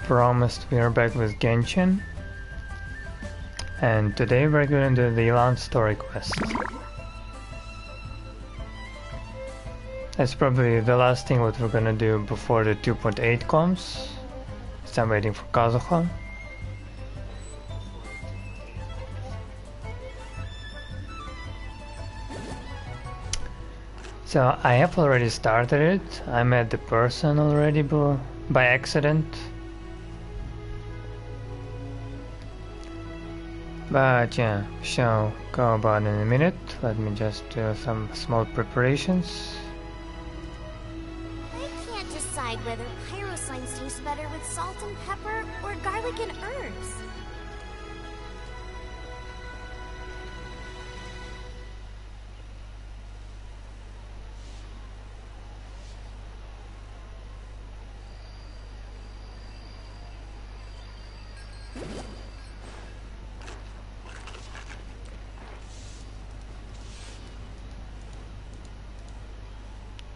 promised, we are back with Genshin, and today we're going to do the Yelan story quest. That's probably the last thing what we're gonna do before the 2.8 comes. So I'm waiting for Kazakhstan. So I have already started it. I met the person already by accident. But yeah, shall go about in a minute. Let me just do some small preparations. I can't decide whether pyrosines taste better with salt and pepper or garlic and herbs.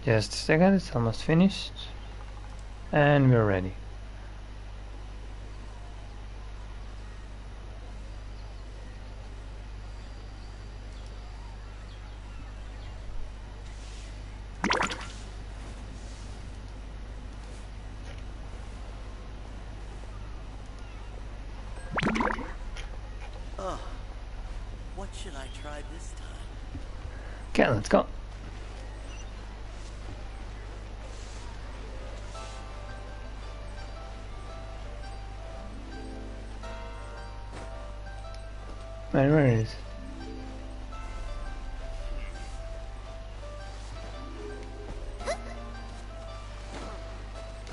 Just a second, it's almost finished. And we're ready. Oh, what should I try this time? Okay, let's go. Where is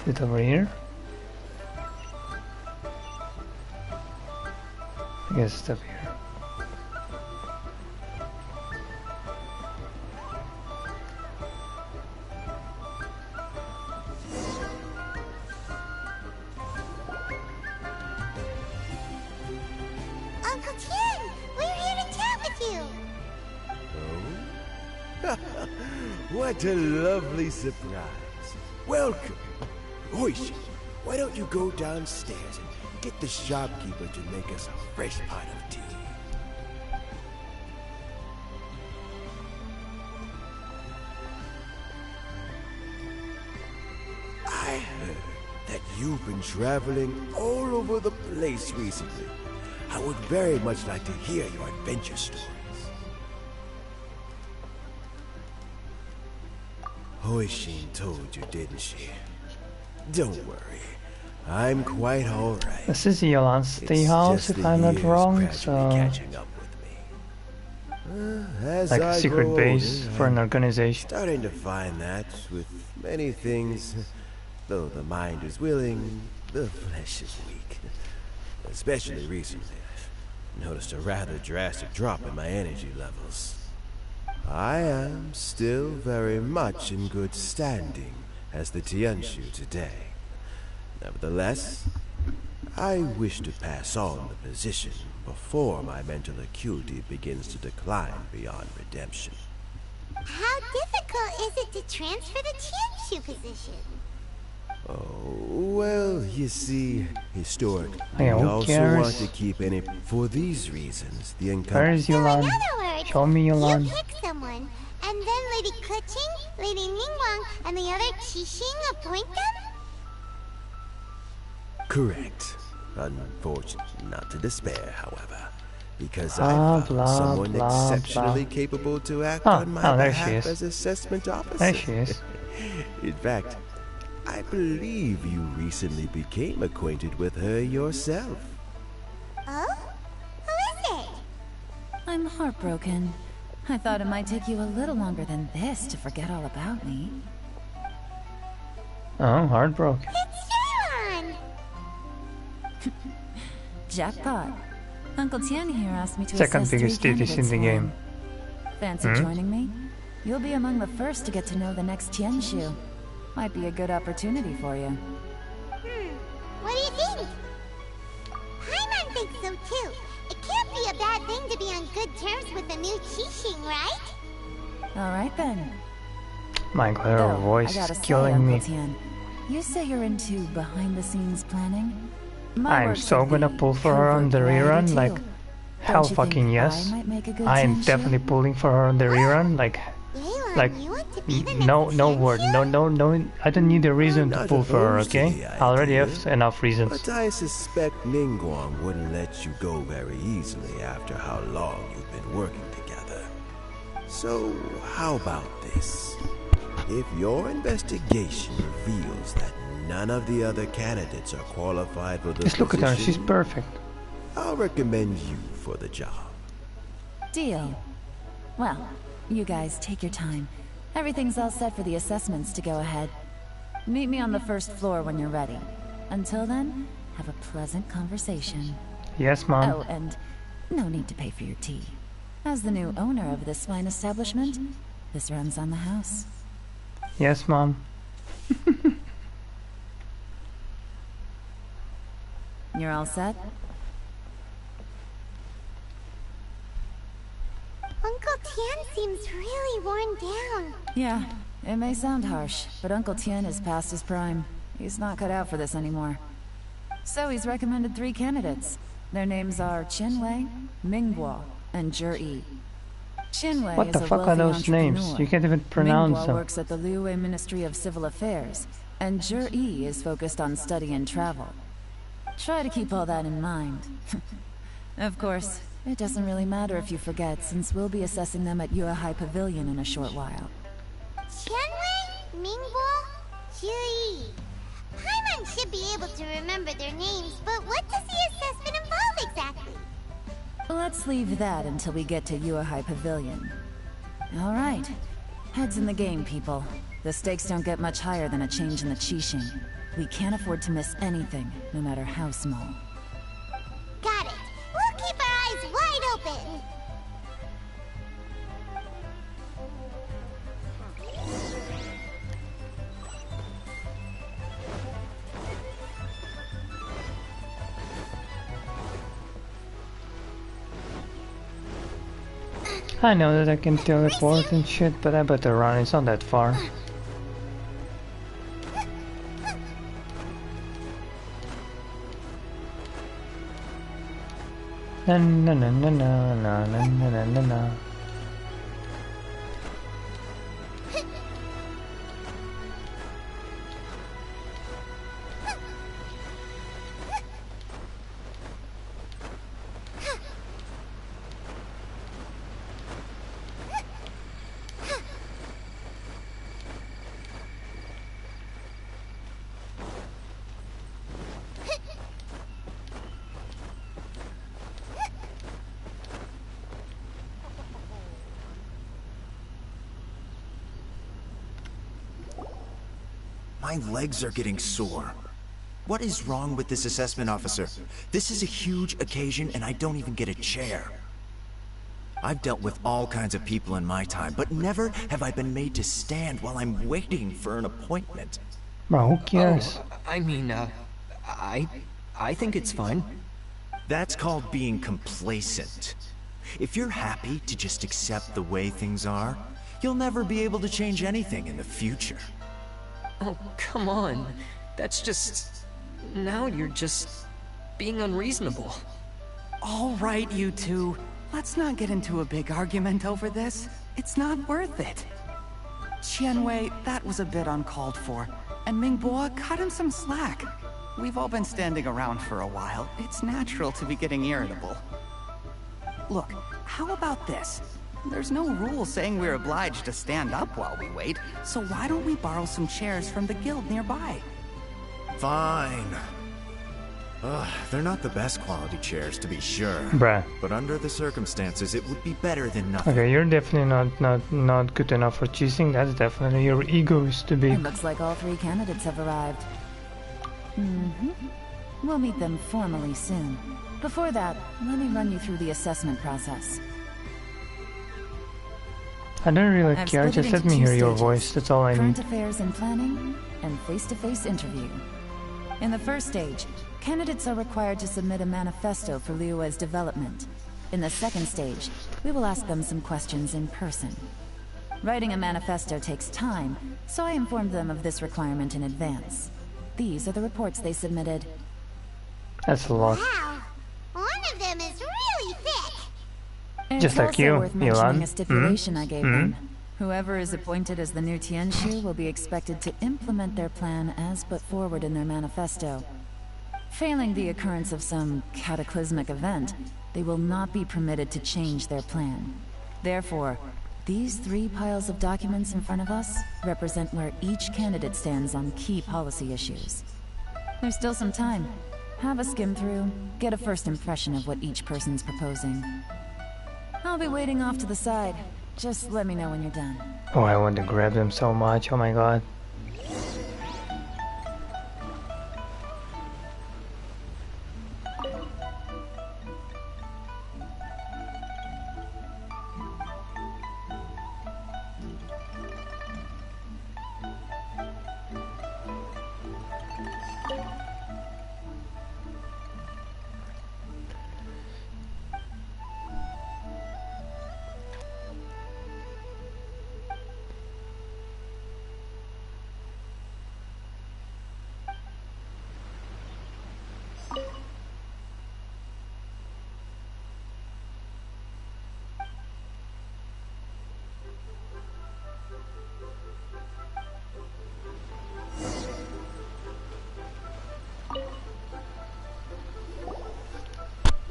it? Over here? I guess it's up here. What a lovely surprise. Welcome. Hoishi, why don't you go downstairs and get the shopkeeper to make us a fresh pot of tea? I heard that you've been traveling all over the place recently. I would very much like to hear your adventure stories. Hoishin told you, didn't she? Don't worry, I'm quite alright. This is Yelan's tea house, if I'm not wrong, so... catching up with me. Like a secret base for an organization. Starting to find that with many things, though the mind is willing, the flesh is weak. Especially recently, I've noticed a rather drastic drop in my energy levels. I am still very much in good standing as the Tianshu today. Nevertheless, I wish to pass on the position before my mental acuity begins to decline beyond redemption. How difficult is it to transfer the Tianshu position? Oh, well, you see, historically, Hey, we who also cares? want to keep any... For these reasons, the Where is So in Yelan? other words, Show me Yelan. you pick someone, and then Lady Keqing, Lady Ningguang, and the other Qixing appoint them? Correct. Unfortunately, not to despair, however, because Blah, I found blah, someone blah, exceptionally blah. capable to act Oh, on my there she behalf is. as assessment officer. There she is. In fact, I believe you recently became acquainted with her yourself. Oh? Who is it? I'm heartbroken. I thought it might take you a little longer than this to forget all about me. Oh, heartbroken. It's Yelan! Jackpot. Uncle Tian here asked me to Second assess biggest 3 ditties in candidates the for game. him. Fancy joining me? You'll be among the first to get to know the next Tianshu. Might be a good opportunity for you. What do you think? Paimon thinks so too. It can't be a bad thing to be on good terms with the new Qixing, right? Alright then. My god, her Though, voice I is gotta say, killing me. Uncle Tian, you say you're into behind-the-scenes planning? I'm so gonna pull for her on the rerun, like, hell fucking yes. I am definitely pulling for her on the rerun, like, no word, no, I don't need a reason to pull for her, okay? I already have enough reasons. But I suspect Ningguang wouldn't let you go very easily after how long you've been working together. So, how about this? If your investigation reveals that none of the other candidates are qualified for the Just look at her, she's perfect. I'll recommend you for the job. Deal. Well, you guys take your time. Everything's all set for the assessments to go ahead. Meet me on the first floor when you're ready. Until then, have a pleasant conversation. Yes, Mom. Oh, and no need to pay for your tea. As the new owner of this fine establishment, this runs on the house. Yes, Mom. You're all set? Uncle Tian seems really worn down. Yeah, it may sound harsh, but Uncle Tian is past his prime. He's not cut out for this anymore. So he's recommended 3 candidates. Their names are Qinwei, Mingguo, and Zhi. Qinwei What the is a fuck are wealthy those names? entrepreneur. You can't even pronounce Mingguo them. works at the Liyue Ministry of Civil Affairs, and Zhi is focused on study and travel. Try to keep all that in mind. Of course, it doesn't really matter if you forget, since we'll be assessing them at Yuehai Pavilion in a short while. Qianwei, Mingguo, Zhi. Paimon should be able to remember their names, but what does the assessment involve exactly? Let's leave that until we get to Yuehai Pavilion. All right. Heads in the game, people. The stakes don't get much higher than a change in the Qixing. We can't afford to miss anything, no matter how small. Got it. We'll keep our eyes wide open. I know that I can teleport and shit, but I better run, it's not that far. Na na na na na na na na na na. My legs are getting sore. What is wrong with this assessment officer? This is a huge occasion and I don't even get a chair. I've dealt with all kinds of people in my time, but never have I been made to stand while I'm waiting for an appointment. Bro, who cares? Oh, I mean, I think it's fine. That's called being complacent. If you're happy to just accept the way things are, you'll never be able to change anything in the future. Oh, come on. That's just... Now you're just... being unreasonable. All right, you two. Let's not get into a big argument over this. It's not worth it. Qianwei, that was a bit uncalled for. And Mingguo, cut him some slack. We've all been standing around for a while. It's natural to be getting irritable. Look, how about this? There's no rule saying we're obliged to stand up while we wait, so why don't we borrow some chairs from the guild nearby? Fine. They're not the best quality chairs, to be sure. Bruh. But under the circumstances, it would be better than nothing. Okay, you're definitely not good enough for cheesing. That's definitely your ego is too big. It looks like all 3 candidates have arrived. We'll meet them formally soon. Before that, let me run you through the assessment process. I don't really I've care, split it just let into me 2 hear your stages. voice, that's all I Current need. affairs and planning, and face-to-face interview. In the first stage, candidates are required to submit a manifesto for Liyue's development. In the second stage, we will ask them some questions in person. Writing a manifesto takes time, so I informed them of this requirement in advance. These are the reports they submitted. That's a lot. Wow, one of them is really thick. Just It's like also you, worth mentioning Yelan. a stipulation I gave them. Whoever is appointed as the new Tianshu will be expected to implement their plan as put forward in their manifesto. Failing the occurrence of some cataclysmic event, they will not be permitted to change their plan. Therefore, these 3 piles of documents in front of us represent where each candidate stands on key policy issues. There's still some time. Have a skim through, get a first impression of what each person's proposing. I'll be waiting off to the side. Just let me know when you're done. Oh, I want to grab them so much. Oh my god.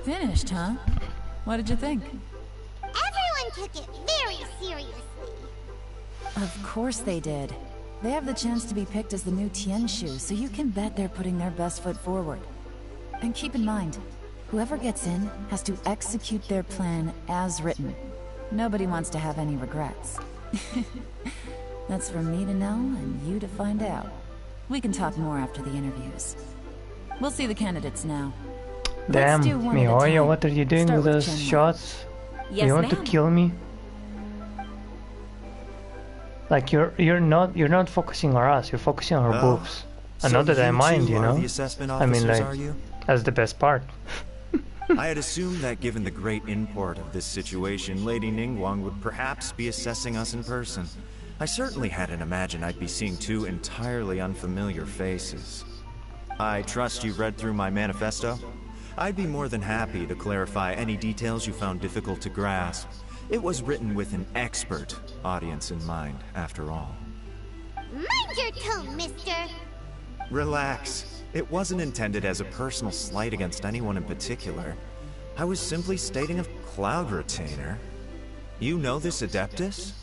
Finished, huh? What did you think? Everyone took it very seriously. Of course they did. They have the chance to be picked as the new Tianshu, so you can bet they're putting their best foot forward. And keep in mind, whoever gets in has to execute their plan as written. Nobody wants to have any regrets. That's for me to know and you to find out. We can talk more after the interviews. We'll see the candidates now. Damn, Let's do one at a Mihoyo, time. what are you doing Start with with those Chenmai. shots? Yes, You want to ma'am. kill me? Like you're not focusing on us, you're focusing on her Oh, boobs. so And not that I you mind, two you are know? the assessment I mean, officers, like, are you? that's the best part. I had assumed that given the great import of this situation, Lady Ningguang would perhaps be assessing us in person. I certainly hadn't imagined I'd be seeing 2 entirely unfamiliar faces. I trust you read through my manifesto? I'd be more than happy to clarify any details you found difficult to grasp. It was written with an expert audience in mind, after all. Mind your tone, mister. Relax. It wasn't intended as a personal slight against anyone in particular. I was simply stating a cloud retainer. You know this Adeptus?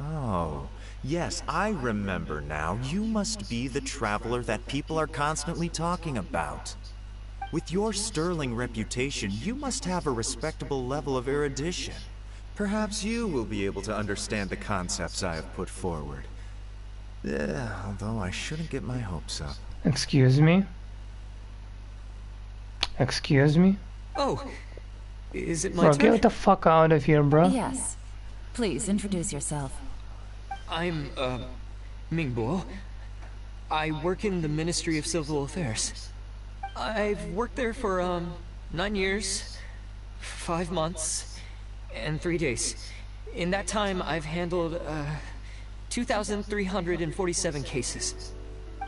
Oh, yes, I remember now. You must be the traveler that people are constantly talking about. With your sterling reputation, you must have a respectable level of erudition. Perhaps you will be able to understand the concepts I have put forward. Although I shouldn't get my hopes up. Excuse me? Excuse me? Oh, is it my Bro, turn? get the fuck out of here, bro. Yes. Please, introduce yourself. I'm, Mingbo. I work in the Ministry of Civil Affairs. I've worked there for, 9 years, 5 months, and 3 days. In that time, I've handled, 2,347 cases.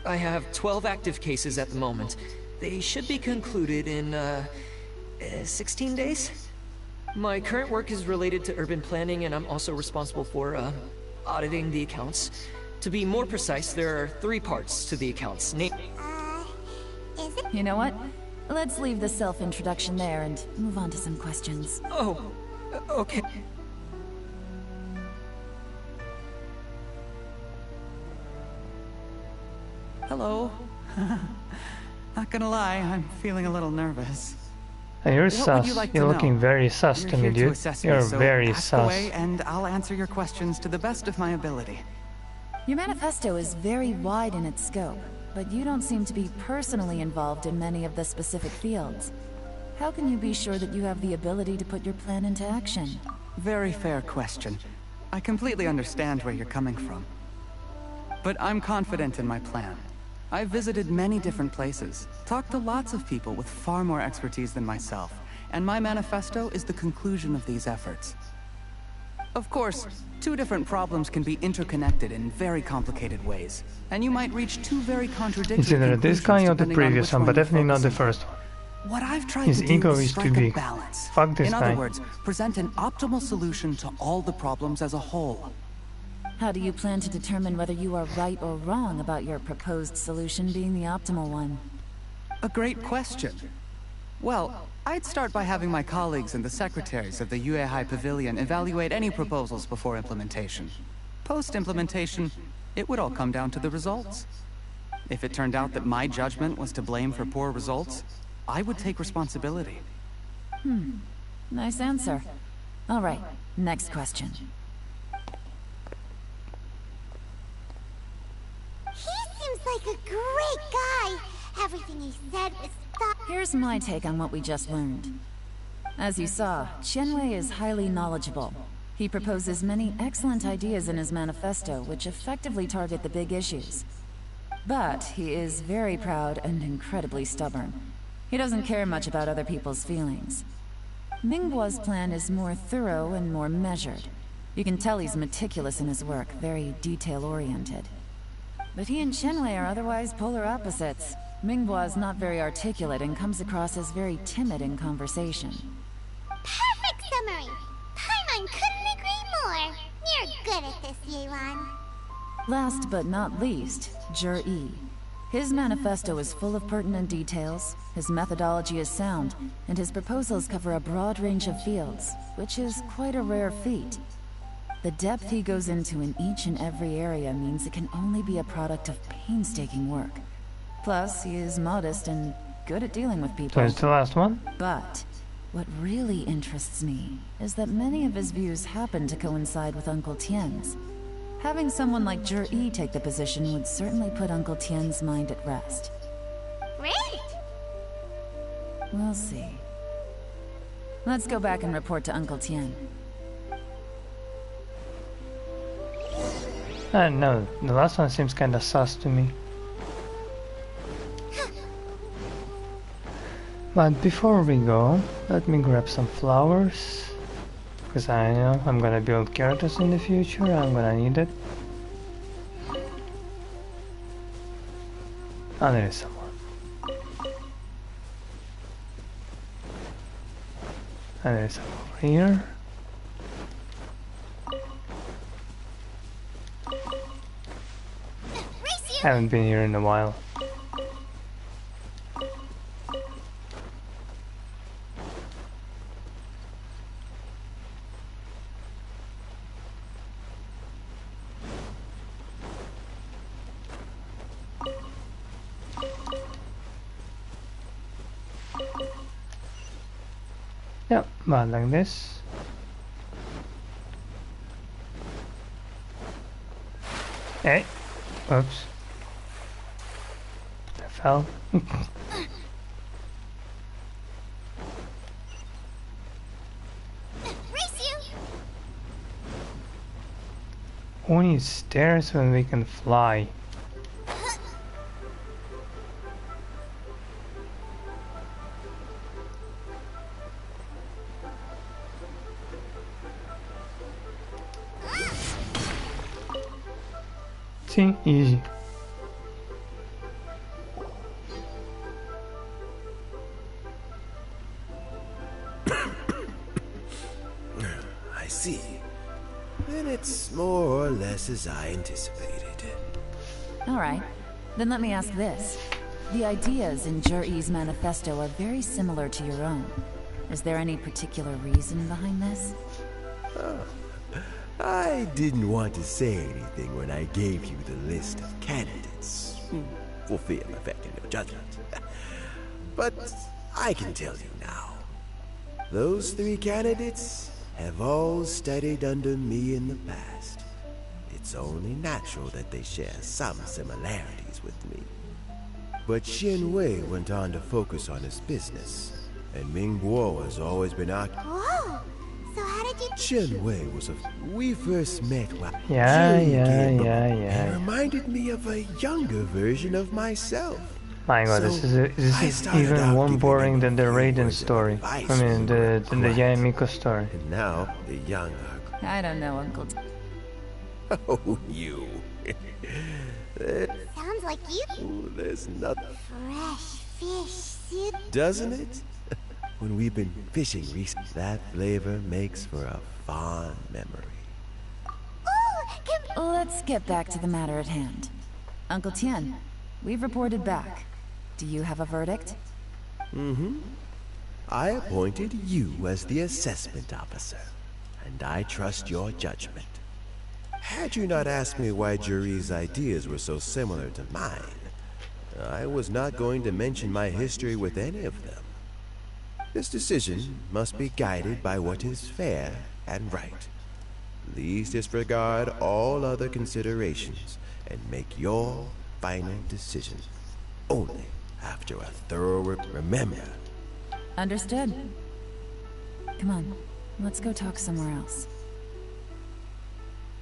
I have 12 active cases at the moment. They should be concluded in, 16 days? My current work is related to urban planning, and I'm also responsible for, auditing the accounts. To be more precise, there are 3 parts to the accounts. Is it? You know what? Let's leave the self-introduction there and move on to some questions. Oh, okay. Hello. Not gonna lie, I'm feeling a little nervous. And you're What sus. would you like to You're know? looking very sus You're to me, here to dude. assess me, You're so very ask sus. away and I'll answer your questions to the best of my ability. Your manifesto is very wide in its scope, but you don't seem to be personally involved in many of the specific fields. How can you be sure that you have the ability to put your plan into action? Very fair question. I completely understand where you're coming from. But I'm confident in my plan. I've visited many different places, talked to lots of people with far more expertise than myself, and my manifesto is the conclusion of these efforts. Of course, two different problems can be interconnected in very complicated ways, and you might reach two very contradictory It's either this conclusions guy or the depending on previous which one, but you're definitely not the focusing first one. on. What I've tried His to do ego is is too strike big. a balance. Fuck this In guy. other words, present an optimal solution to all the problems as a whole. How do you plan to determine whether you are right or wrong about your proposed solution being the optimal one? A great question. Well, I'd start by having my colleagues and the secretaries of the Yuehai Pavilion evaluate any proposals before implementation. Post-implementation, it would all come down to the results. If it turned out that my judgment was to blame for poor results, I would take responsibility. Nice answer. All right, next question. He seems like a great guy. Everything he said was thought. Here's my take on what we just learned. As you saw, Qianwei is highly knowledgeable. He proposes many excellent ideas in his manifesto, which effectively target the big issues. But he is very proud and incredibly stubborn. He doesn't care much about other people's feelings. Mingguo's plan is more thorough and more measured. You can tell he's meticulous in his work, very detail-oriented. But he and Qianwei are otherwise polar opposites. Mingguo is not very articulate and comes across as very timid in conversation. Perfect summary. Paimon couldn't agree more. You're good at this, Yelan. Last but not least, Zhi. His manifesto is full of pertinent details, his methodology is sound, and his proposals cover a broad range of fields, which is quite a rare feat. The depth he goes into in each and every area means it can only be a product of painstaking work. Plus, he is modest and good at dealing with people. So it's the last one? But what really interests me is that many of his views happen to coincide with Uncle Tien's. Having someone like Zhi take the position would certainly put Uncle Tien's mind at rest. Great! We'll see. Let's go back and report to Uncle Tien. No, the last one seems kinda sus to me. But before we go, let me grab some flowers. Because I know I'm gonna build characters in the future, I'm gonna need it. Oh, there is some more. And there is some over here. Haven't been here in a while. Yep, but like this. Hey, oops. I fell. Who needs stairs when we can fly? See, easy. I see. Then it's more or less as I anticipated. All right, then let me ask this. The ideas in Zhi's manifesto are very similar to your own. Is there any particular reason behind this? I didn't want to say anything when I gave you the list of candidates, for fear of affecting your judgment. But I can tell you now. Those 3 candidates have all studied under me in the past. It's only natural that they share some similarities with me. But Qianwei went on to focus on his business, and Mingguo has always been Whoa! So how did you... Qianwei was we first met while Yeah. It reminded me of a younger version of myself. My god, So, this I is started even out more giving boring them than the a few Raiden words of story. advice I mean, when the Yaemiko story. And now the young are I don't know, Uncle. Oh, you. Sounds like you. Ooh, there's nothing. Fresh fish soup. Doesn't it? When we've been fishing recently, that flavor makes for a fond memory. Ooh, Let's get back to the matter at hand. Uncle Tien, we've reported back. Do you have a verdict? Mm-hmm. I appointed you as the assessment officer, and I trust your judgment. Had you not asked me why Juri's ideas were so similar to mine, I was not going to mention my history with any of them. This decision must be guided by what is fair and right. Please disregard all other considerations and make your final decision only after a thorough remember. Understood. Come on, let's go talk somewhere else.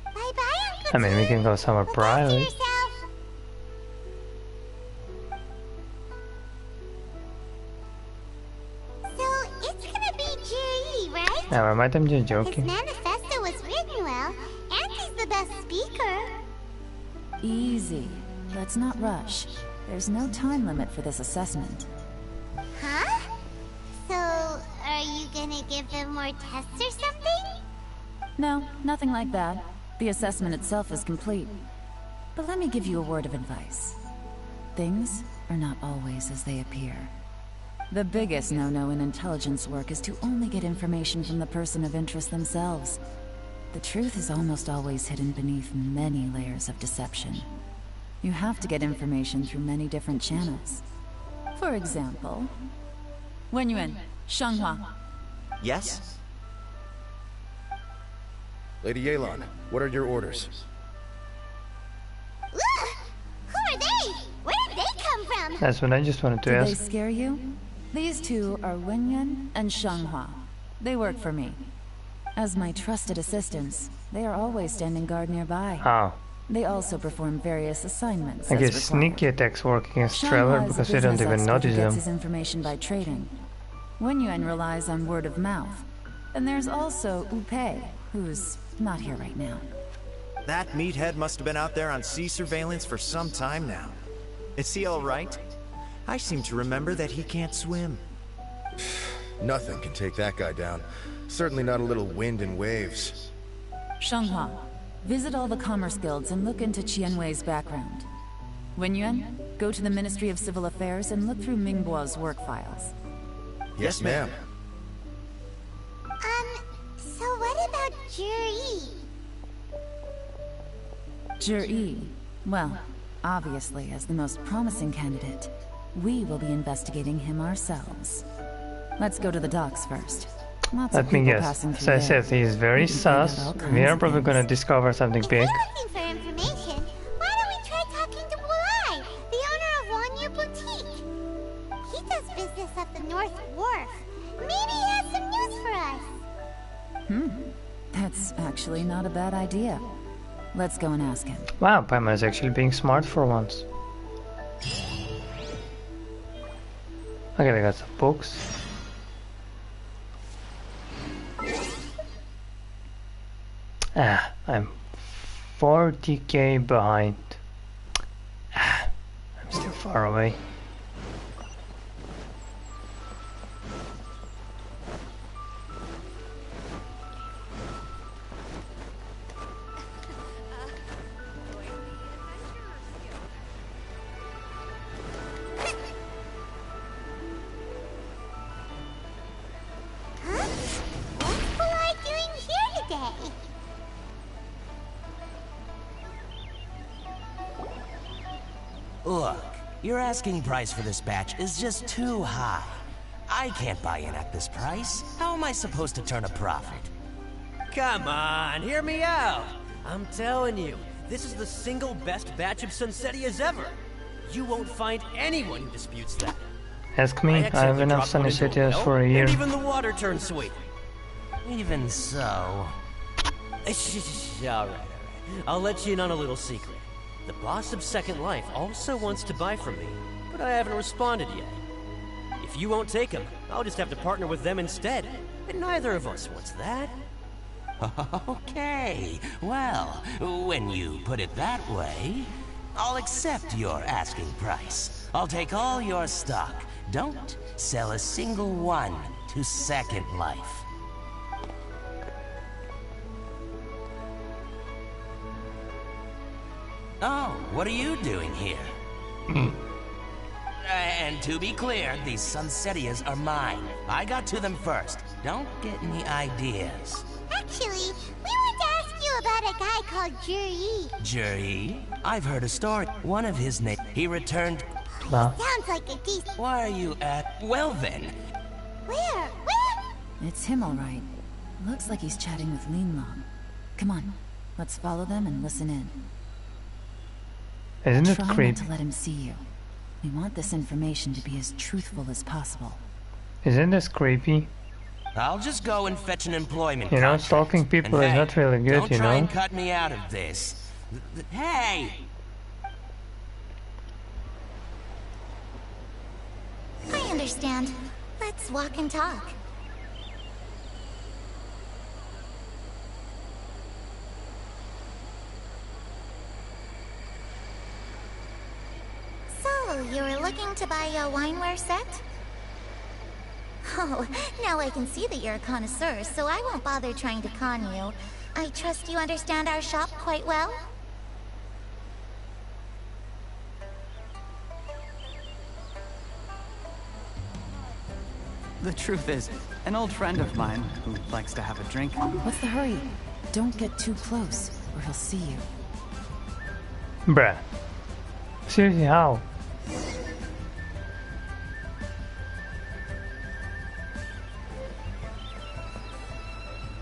bye-bye, Uncle I mean, we can go somewhere Look after private. yourself. So, it's gonna be Jerry, right? Never mind, I'm just His joking. manifesto was written well, and he's the best speaker. Easy. Let's not rush. There's no time limit for this assessment. Huh? So, are you gonna give them more tests or something? No, nothing like that. The assessment itself is complete. But let me give you a word of advice. Things are not always as they appear. The biggest no-no in intelligence work is to only get information from the person of interest themselves. The truth is almost always hidden beneath many layers of deception. You have to get information through many different channels. For example, Wenyuan, Shanghua. Yes? Lady Yelan, what are your orders? Ugh! Who are they? Where did they come from? That's what I just wanted to Did they ask. scare you? These two are Wenyuan and Shanghua. They work for me. As my trusted assistants, they are always standing guard nearby. Oh, They also perform various assignments. I as guess required. sneaky attacks work against Trevor Shanghua is a because they don't business even expert who notice gets them. his information by trading. Wenyuan relies on word of mouth. And there's also Upei, who's not here right now. That meathead must have been out there on sea surveillance for some time now. Is he all right? I seem to remember that he can't swim. Nothing can take that guy down. Certainly not a little wind and waves. Shanghua, visit all the commerce guilds and look into Qianwei's background. Wenyuan, go to the Ministry of Civil Affairs and look through Mingbo's work files. Yes, ma'am. So what about Jerry? Zhi, well, obviously as the most promising candidate, we will be investigating him ourselves. Let's go to the docks first. Lots of Let me people guess. passing As through I there. said, he is very We can find out sus. all We kinds are of probably gonna things. discover something If big. you're looking for information, why don't we try talking to Bulai, the owner of Wanyu Boutique? He does business at the North Wharf. Maybe he has some news for us. That's actually not a bad idea. Let's go and ask him. Wow, Paimon is actually being smart for once. Okay, I got some books. Ah, I'm 40k behind. Ah, I'm still far away. Huh? What's Bulai doing here today? Look, your asking price for this batch is just too high. I can't buy in at this price. How am I supposed to turn a profit? Come on, hear me out. I'm telling you, this is the single best batch of Sunsetias ever. You won't find anyone who disputes that. Ask me, I have accidentally enough dropped one into a Sunsetias well, for a year. And even the water turned sweet. Even so... Alright. I'll let you in on a little secret. The boss of Second Life also wants to buy from me, but I haven't responded yet. If you won't take him, I'll just have to partner with them instead. And neither of us wants that. Okay, well, when you put it that way, I'll accept your asking price. I'll take all your stock. Don't sell a single one to Second Life. Oh, what are you doing here? And to be clear, these Sunsetias are mine. I got to them first. Don't get any ideas. Actually, we want to ask you about a guy called Juri. Juri? I've heard a story. One of his name. He returned. Sounds like a decent... Why are you at... Well then. Where? It's him, all right. Looks like he's chatting with Yelan. Come on, let's follow them and listen in. Isn't it Try creepy? not to let him see you. We want this information to be as truthful as possible. Isn't this creepy? I'll just go and fetch an employment You know, contract. stalking people And is hey, not really good, don't you try know? and cut me out of this. Hey! I understand. Let's walk and talk. So, you were looking to buy a wineware set? Oh, now I can see that you're a connoisseur, so I won't bother trying to con you. I trust you understand our shop quite well? The truth is, an old friend of mine who likes to have a drink. What's the hurry? Don't get too close, or he'll see you. Bruh. Seriously, how?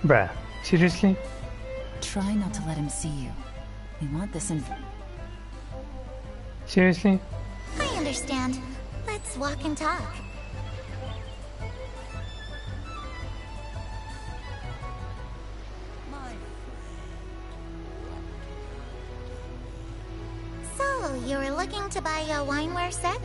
Bruh. Seriously? Try not to let him see you. We want this Seriously? I understand. Let's walk and talk. So, you were looking to buy a wineware set?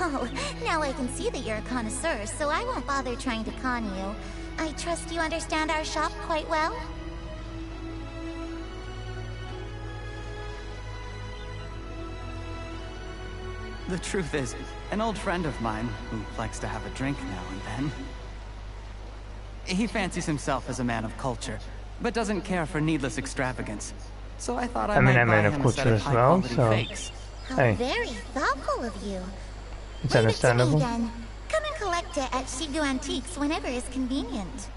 Oh, now I can see that you're a connoisseur, so I won't bother trying to con you. I trust you understand our shop quite well? The truth is, an old friend of mine who likes to have a drink now and then. He fancies himself as a man of culture, but doesn't care for needless extravagance. So I thought I mean, might I'm buy a man of him a set culture of as well, high-quality so- fakes. How Hey. very thoughtful of you. It's Leave it to me, understandable. then. Come and collect it at Shigu Antiques whenever is convenient.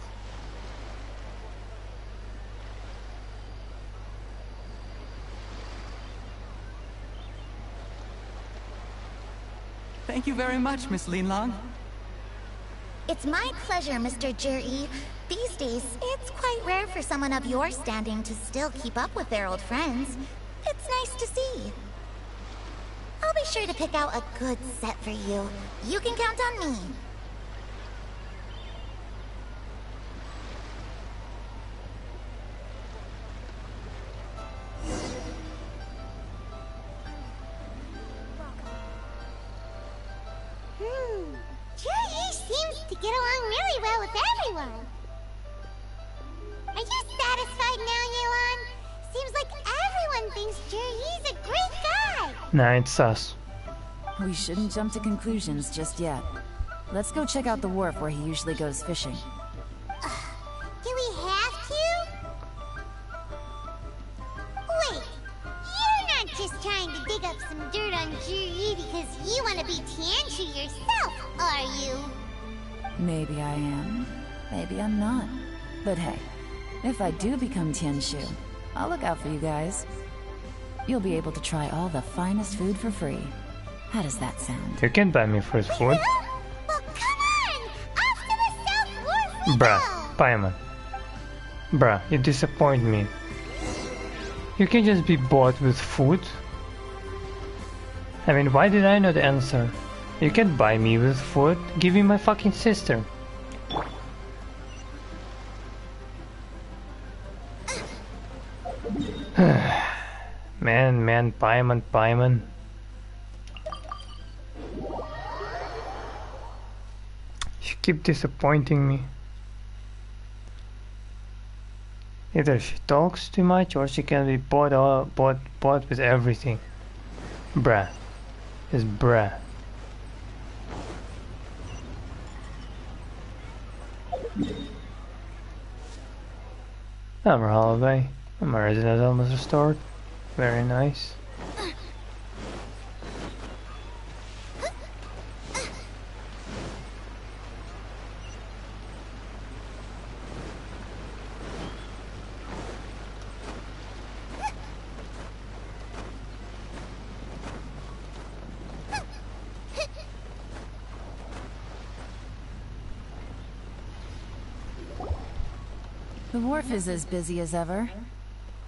Thank you very much, Miss Yelan. It's my pleasure, Mr. Juri. These days, it's quite rare for someone of your standing to still keep up with their old friends. It's nice to see. I'll be sure to pick out a good set for you. You can count on me. Juri seems to get along really well with everyone. Are you satisfied now, Yelan? Seems like everyone thinks Juri's a great guy. Nah, it's us. We shouldn't jump to conclusions just yet. Let's go check out the wharf where he usually goes fishing. Do we have to? Wait, you're not just trying to dig up some dirt on Juri because you want to be Tianshu yourself, are you? Maybe I am, maybe I'm not. But hey, if I do become Tianshu, I'll look out for you guys. You'll be able to try all the finest food for free. How does that sound? You can buy me first food. Well, come on! Off to the South Wharf we Bruh, go! Paimon. Bruh, you disappoint me. You can just be bought with food. I mean, why did I not answer? You can buy me with food. Give me my fucking sister. Man, Paimon. You keep disappointing me. Either she talks too much or she can be bought with everything. Bruh. Just bruh. Summer holiday. My residence almost restored. Very nice. The wharf is as busy as ever.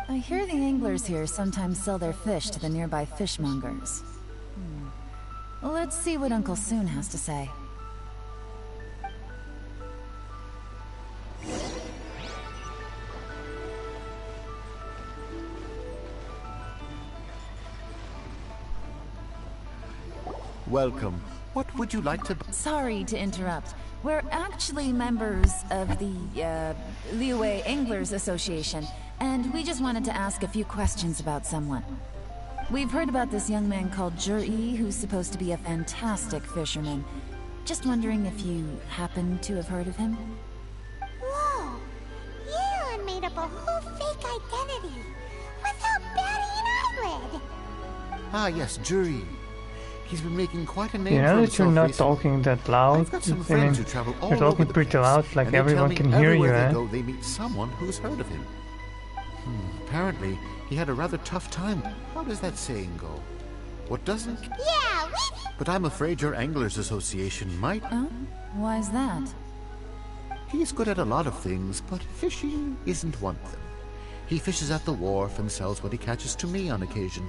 I hear the anglers here sometimes sell their fish to the nearby fishmongers. Let's see what Uncle Soon has to say. Welcome. What would you like to... Sorry to interrupt. We're actually members of the, Liyue Anglers Association, and we just wanted to ask a few questions about someone. We've heard about this young man called Zhi, who's supposed to be a fantastic fisherman. Just wondering if you happen to have heard of him? Whoa! Yelan made up a whole fake identity without batting an eyelid! Ah, yes, Zhi. He's been making quite a name You for know that himself you're not recently. talking that loud? I've got some I mean, friends who travel all you're talking over the pretty place, loud, like and they tell everyone me can hear you, everywhere eh? they go, they meet someone who's heard of him. Apparently, he had a rather tough time. How does that saying go? What doesn't? Yeah, we... But I'm afraid your Anglers Association might... Oh? Why's that? He's good at a lot of things, but fishing isn't one of them. He fishes at the wharf and sells what he catches to me on occasion.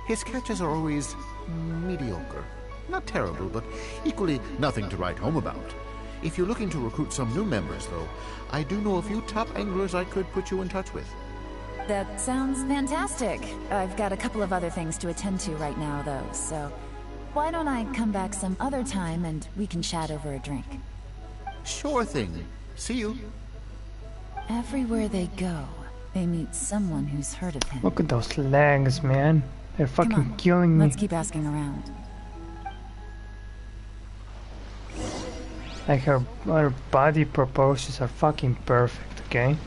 His catches are always mediocre. Not terrible, but equally nothing to write home about. If you're looking to recruit some new members, though, I do know a few top anglers I could put you in touch with. That sounds fantastic. I've got a couple of other things to attend to right now, though, so... Why don't I come back some other time and we can chat over a drink? Sure thing. See you. Everywhere they go, they meet someone who's heard of him. Look at those legs, man. They're Come fucking on, killing me. let's keep asking around. Like her body proportions are fucking perfect, okay?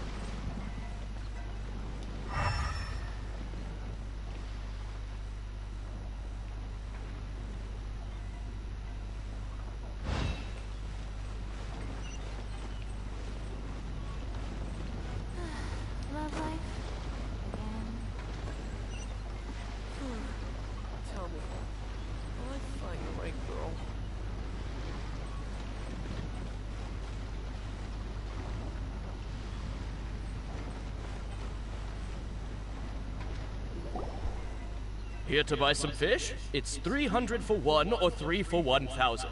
Love life? Again. Tell me, will I find the right girl? Here to buy some fish? It's 300 for one or 3 for 1,000.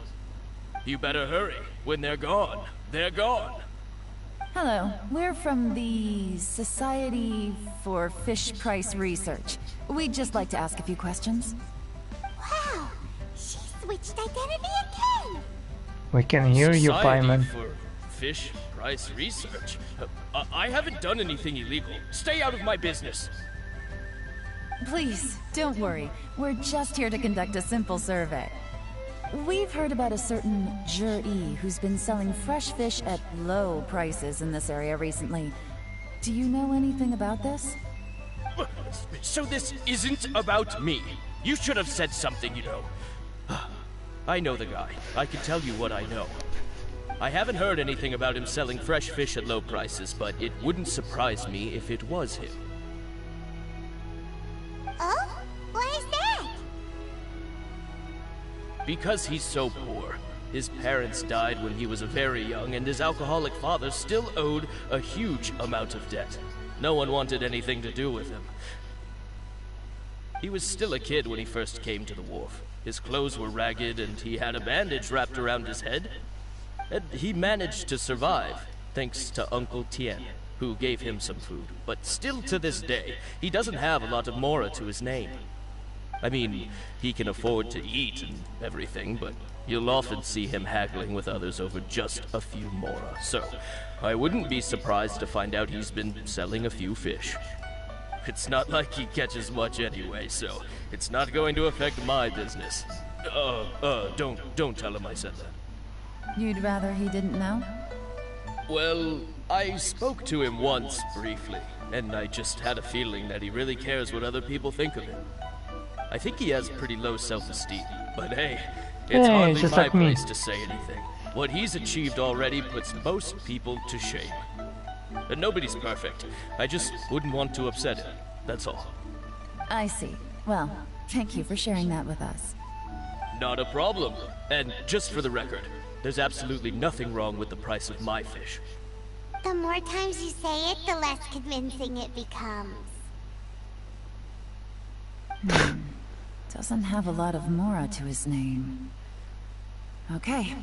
You better hurry. When they're gone, they're gone. Hello, we're from the Society for Fish Price Research. We'd just like to ask a few questions. Wow! She switched identity again! We can hear you, Society Pieman. for Fish Price Research. I haven't done anything illegal. Stay out of my business. Please, don't worry. We're just here to conduct a simple survey. We've heard about a certain Zhi who's been selling fresh fish at low prices in this area recently. Do you know anything about this? So this isn't about me. You should have said something, you know. I know the guy. I can tell you what I know. I haven't heard anything about him selling fresh fish at low prices, but it wouldn't surprise me if it was him. Oh? Why is that? Because he's so poor. His parents died when he was very young, and his alcoholic father still owed a huge amount of debt. No one wanted anything to do with him. He was still a kid when he first came to the wharf. His clothes were ragged, and he had a bandage wrapped around his head. And he managed to survive, thanks to Uncle Tien, who gave him some food. But still to this day, he doesn't have a lot of mora to his name. I mean, he can afford to eat and everything, but you'll often see him haggling with others over just a few mora. So, I wouldn't be surprised to find out he's been selling a few fish. It's not like he catches much anyway, so it's not going to affect my business. Don't tell him I said that. You'd rather he didn't know? Well, I spoke to him once, briefly, and I just had a feeling that he really cares what other people think of him. I think he has pretty low self-esteem, but hey, it's hardly just my like me. place to say anything. What he's achieved already puts most people to shame. But nobody's perfect. I just wouldn't want to upset him, that's all. I see. Well, thank you for sharing that with us. Not a problem. And just for the record, there's absolutely nothing wrong with the price of my fish. The more times you say it, the less convincing it becomes. Doesn't have a lot of mora to his name. Okay,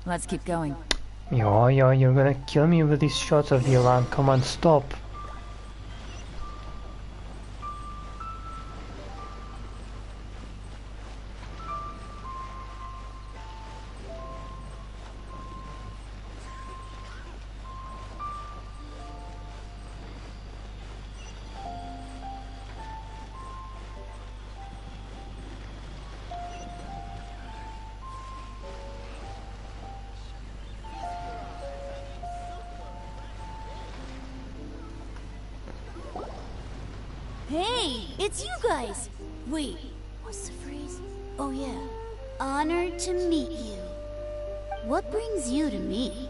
let's keep going. Yo, you're gonna kill me with these shots of Yelan. Come on, stop. Hey, it's you guys! Wait, what's the phrase? Oh yeah, honored to meet you. What brings you to me?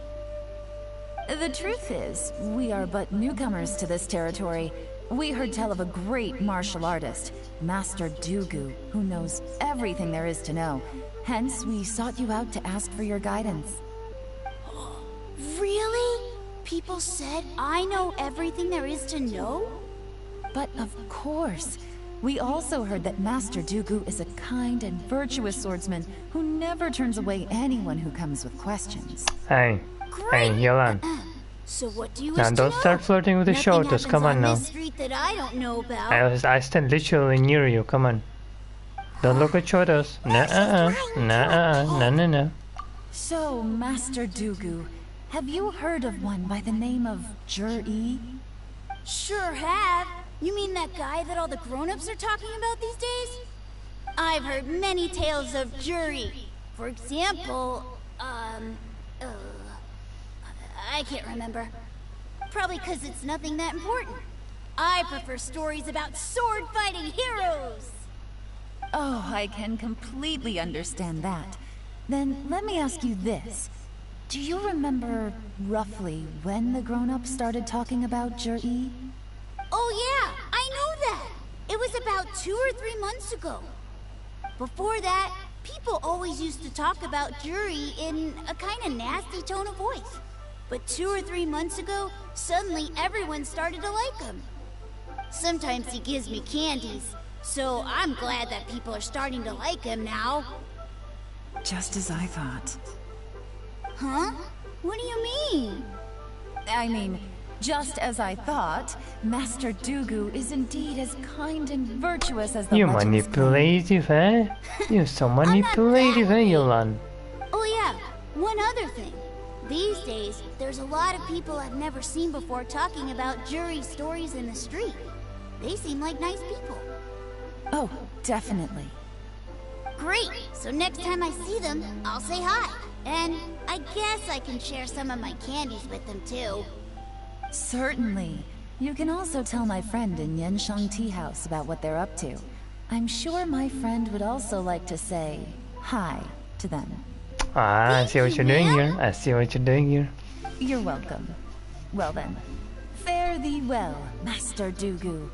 The truth is, we are but newcomers to this territory. We heard tell of a great martial artist, Master Dugu, who knows everything there is to know. Hence, we sought you out to ask for your guidance. Really? People said I know everything there is to know? But of course, we also heard that Master Dugu is a kind and virtuous swordsman who never turns away anyone who comes with questions. Hey, Yelan. So what do you wish Now to don't know? start flirting with the shoulders, come on now. This street that I don't know about. I stand literally near you, come on. Don't look at shoulders. No. So, Master Dugu, have you heard of one by the name of Jur-E? Sure have. You mean that guy that all the grown-ups are talking about these days? I've heard many tales of Juri. For example, I can't remember. Probably because it's nothing that important. I prefer stories about sword-fighting heroes. Oh, I can completely understand that. Then let me ask you this. Do you remember roughly when the grown-ups started talking about Jur-E? Oh yeah, I know that. It was about 2 or 3 months ago. Before that, people always used to talk about Juri in a kind of nasty tone of voice. But 2 or 3 months ago, suddenly everyone started to like him. Sometimes he gives me candies, so I'm glad that people are starting to like him now. Just as I thought. Huh? What do you mean? I mean, just as I thought, Master Dugu is indeed as kind and virtuous as the You legends manipulative, eh? You're so manipulative, eh, Yelan? Oh yeah, one other thing. These days, there's a lot of people I've never seen before talking about Juri stories in the street. They seem like nice people. Oh, definitely. Great! So next time I see them, I'll say hi. And I guess I can share some of my candies with them too. Certainly. You can also tell my friend in Yenshang Tea House about what they're up to. I'm sure my friend would also like to say hi to them. Ah, I see what you're doing here. I see what you're doing here. You're welcome. Well then, fare thee well, Master Dugu.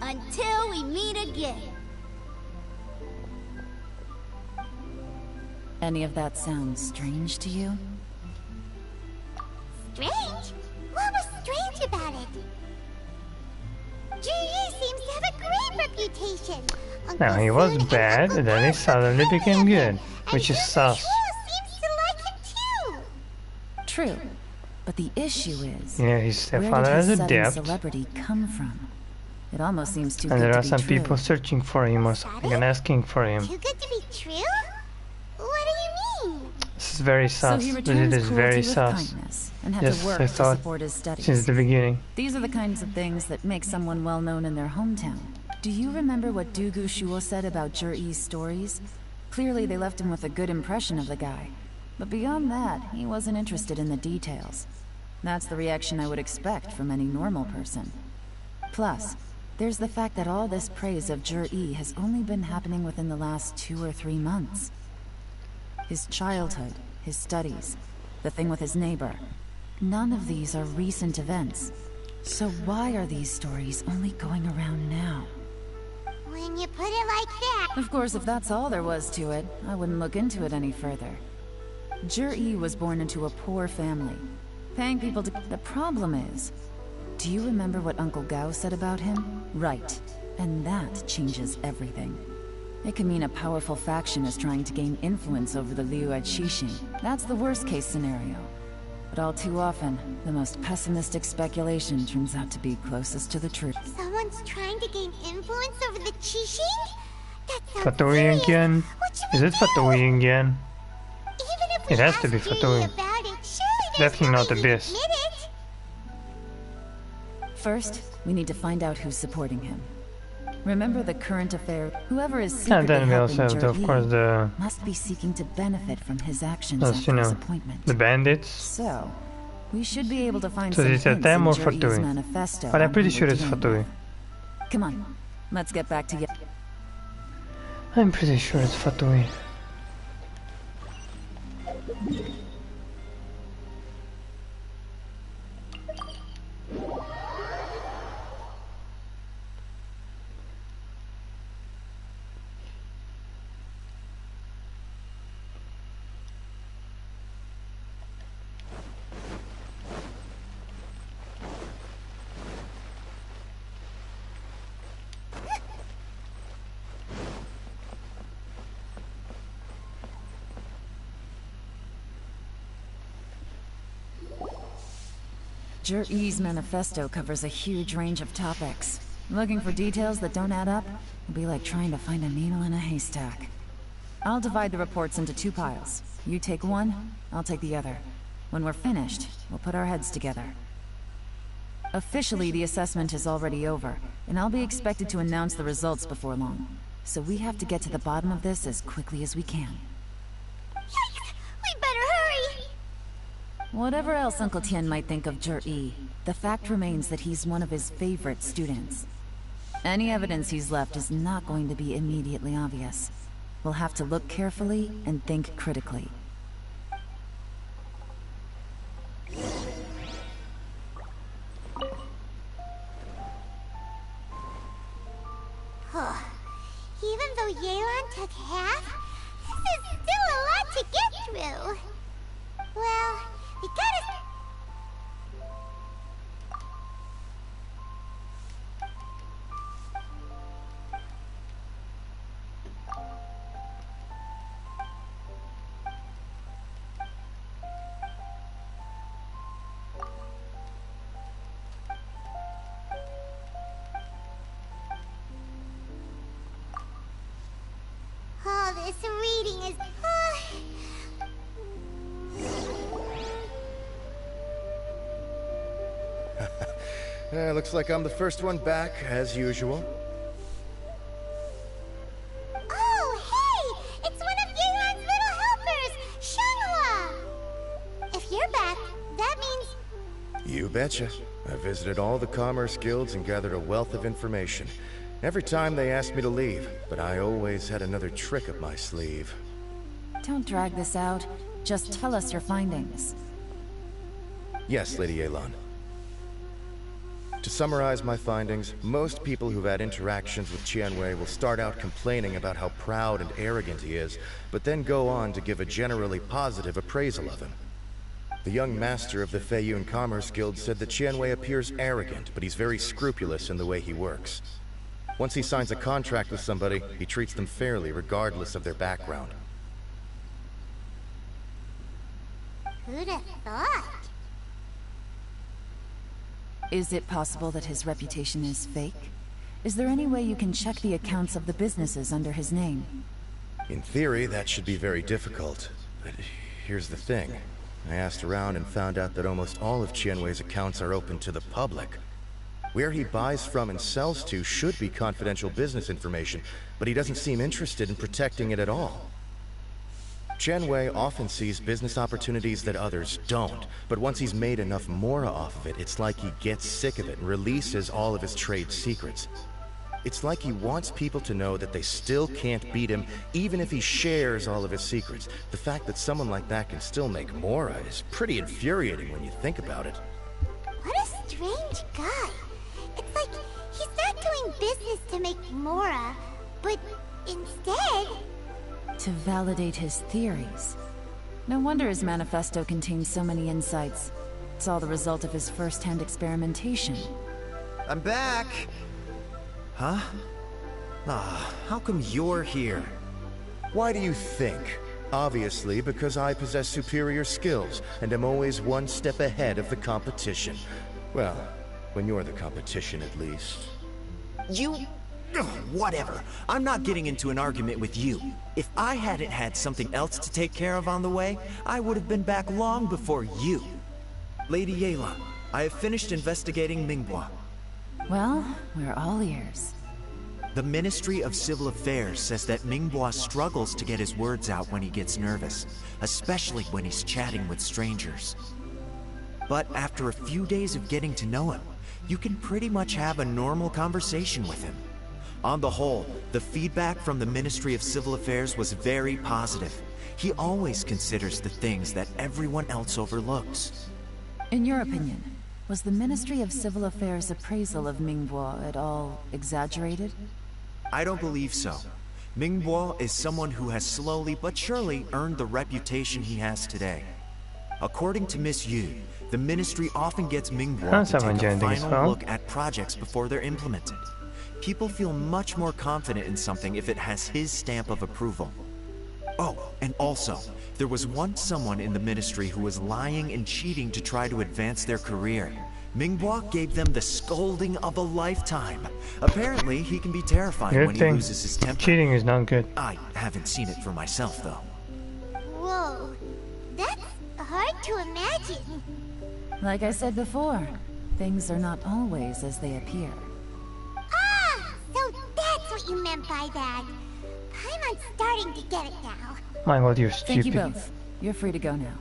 Until we meet again. Any of that sound strange to you? Strange? What was strange about it? Juri seems to have a great reputation. Now he was bad, and then he suddenly became good, which is sus. Seems to like him too. True, but the issue is, Yeah, his where stepfather did has his a sudden debt. celebrity come from? It almost seems too And good there to are be some true. people searching for him or something and asking for him. Too good to be true? What do you mean? This is very So sus. he This returns is very cruelty with sus. kindness and had Yes, to work I to thought support his studies. since the beginning. These are the kinds of things that make someone well known in their hometown. Do you remember what Dugu Shuo said about Jur-E's stories? Clearly they left him with a good impression of the guy. But beyond that, he wasn't interested in the details. That's the reaction I would expect from any normal person. Plus, there's the fact that all this praise of Jur-E has only been happening within the last 2 or 3 months. His childhood, his studies, the thing with his neighbor. None of these are recent events. So why are these stories only going around now? When you put it like that... Of course, if that's all there was to it, I wouldn't look into it any further. Jur-E was born into a poor family. Paying people to... The problem is... Do you remember what Uncle Gao said about him? Right. And that changes everything. It can mean a powerful faction is trying to gain influence over the Liu at Xixing. That's the worst-case scenario. But all too often, the most pessimistic speculation turns out to be closest to the truth. Someone's trying to gain influence over the Qixing? That sounds Fatui serious. again? What should Is we it do? Fatui again? Even if we It has ask to be Judy Fatui. about it, surely there's Definitely no not way he'd Abyss. admit it. First, we need to find out who's supporting him. Remember the current affair. Whoever is And secretly then we helping also have, of Jur-E course, the... must be seeking to benefit from his actions Those, after you his know, appointment. the bandits. So, we should be able to find So some is hints it them in or Jur-E's Fatui? manifesto But I'm on pretty who sure we're it's dealing Fatui. with. Come on, let's get back to Yelan. I'm pretty sure it's Fatui. Jur-E's manifesto covers a huge range of topics. Looking for details that don't add up will be like trying to find a needle in a haystack. I'll divide the reports into 2 piles. You take one, I'll take the other. When we're finished, we'll put our heads together. Officially, the assessment is already over, and I'll be expected to announce the results before long. So we have to get to the bottom of this as quickly as we can. Yikes! We better hurry! Whatever else Uncle Tian might think of Jur-E, the fact remains that he's one of his favorite students. Any evidence he's left is not going to be immediately obvious. We'll have to look carefully and think critically. Even though Yelan took half, this is still a lot to get through. Well, we gotta... All this reading is... Looks like I'm the first one back, as usual. Oh, hey! It's one of Yelan's little helpers, Shanghua! If you're back, that means... You betcha. I visited all the commerce guilds and gathered a wealth of information. Every time they asked me to leave, but I always had another trick up my sleeve. Don't drag this out. Just tell us your findings. Yes, Lady Yelan. To summarize my findings, most people who've had interactions with Qianwei will start out complaining about how proud and arrogant he is, but then go on to give a generally positive appraisal of him. The young master of the Feiyun Commerce Guild said that Qianwei appears arrogant, but he's very scrupulous in the way he works. Once he signs a contract with somebody, he treats them fairly regardless of their background. Who'd have thought? Is it possible that his reputation is fake? Is there any way you can check the accounts of the businesses under his name? In theory, that should be very difficult. But here's the thing. I asked around and found out that almost all of Qianwei's accounts are open to the public. Where he buys from and sells to should be confidential business information, but he doesn't seem interested in protecting it at all. Qianwei often sees business opportunities that others don't, but once he's made enough mora off of it, it's like he gets sick of it and releases all of his trade secrets. It's like he wants people to know that they still can't beat him, even if he shares all of his secrets. The fact that someone like that can still make mora is pretty infuriating when you think about it. What a strange guy. It's like he's not doing business to make mora, but instead... to validate his theories. No wonder his manifesto contains so many insights. It's all the result of his first-hand experimentation. I'm back! Huh? Ah, how come you're here? Why do you think? Obviously, because I possess superior skills, and am always one step ahead of the competition. Well, when you're the competition, at least. You... Ugh, whatever. I'm not getting into an argument with you. If I hadn't had something else to take care of on the way, I would have been back long before you. Lady Yelan, I have finished investigating Minghua. Well, we're all ears. The Ministry of Civil Affairs says that Minghua struggles to get his words out when he gets nervous, especially when he's chatting with strangers. But after a few days of getting to know him, you can pretty much have a normal conversation with him. On the whole, the feedback from the Ministry of Civil Affairs was very positive. He always considers the things that everyone else overlooks. In your opinion, was the Ministry of Civil Affairs' appraisal of Minghua at all exaggerated? I don't believe so. Minghua is someone who has slowly but surely earned the reputation he has today. According to Miss Yu, the Ministry often gets Minghua to take a final look at projects before they're implemented. People feel much more confident in something if it has his stamp of approval. Oh, and also, there was once someone in the Ministry who was lying and cheating to try to advance their career. Minghua gave them the scolding of a lifetime. Apparently, he can be terrifying when he loses his temper. Cheating is not good. I haven't seen it for myself, though. Whoa, that's hard to imagine. Like I said before, things are not always as they appear. Ah, so that's what you meant by that. Paimon's starting to get it now. My god, you're stupid. Thank you both. You're free to go now.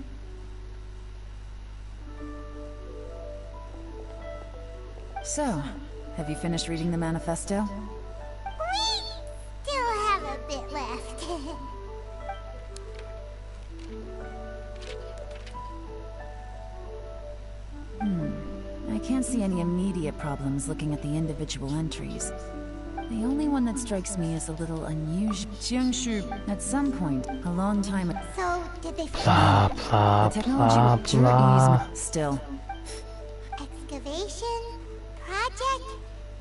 So, have you finished reading the manifesto? We still have a bit left. I can't see any immediate problems looking at the individual entries. The only one that strikes me as a little unusual. At some point, a long time ago. So, did they Blah, blah, the technology blah, with Jura blah. still. Excavation? Project?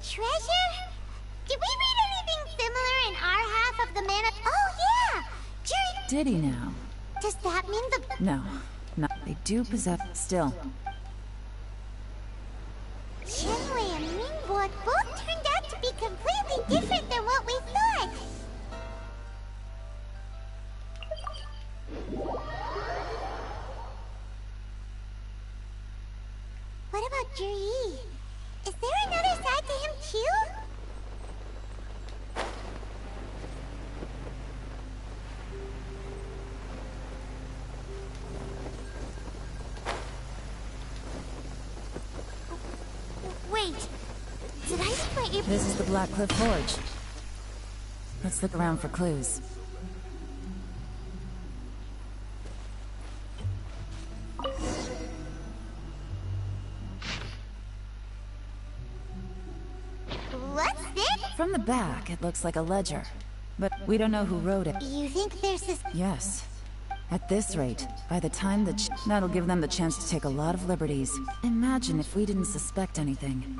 Treasure? Did we read anything similar in our half of the Oh yeah! Jury... Did he now? Does that mean the... No. They do possess... Still. Qianwei and Minghua both turned out to be completely different than what we thought. What about Zhi? Is there another side to him too? Wait, did I use my apron? This is the Black Cliff Forge. Let's look around for clues. What's this? From the back, it looks like a ledger. But we don't know who wrote it. You think there's this... Yes. At this rate, by the time that'll give them the chance to take a lot of liberties. Imagine if we didn't suspect anything.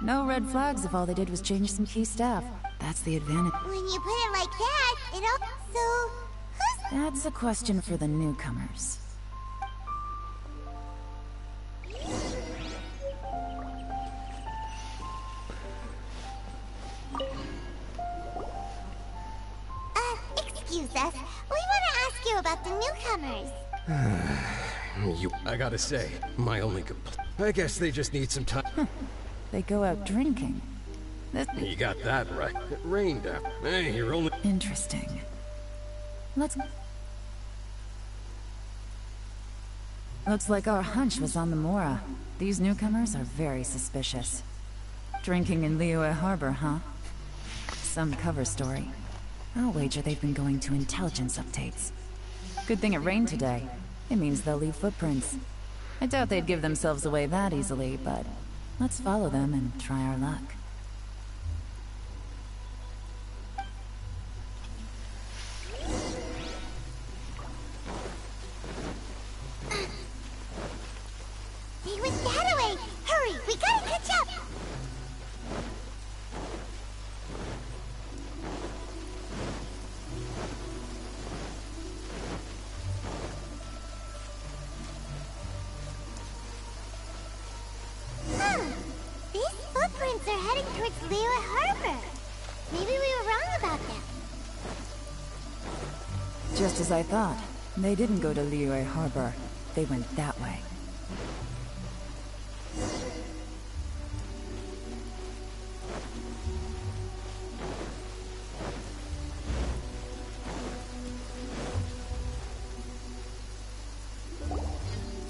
No red flags if all they did was change some key staff. That's the advantage. When you put it like that, it also... Who's... That's a question for the newcomers. I gotta say, my only I guess they just need some time. They go out drinking. You got that right. It rained out. Hey, you're only... Interesting. Looks like our hunch was on the Mora. These newcomers are very suspicious. Drinking in Liyue Harbor, huh? Some cover story. I'll wager they've been going to intelligence updates. Good thing it rained today. It means they'll leave footprints. I doubt they'd give themselves away that easily, but let's follow them and try our luck. He was that away! Hurry, we gotta catch up! These footprints are heading towards Liyue Harbor. Maybe we were wrong about them. Just as I thought. They didn't go to Liyue Harbor. They went that way.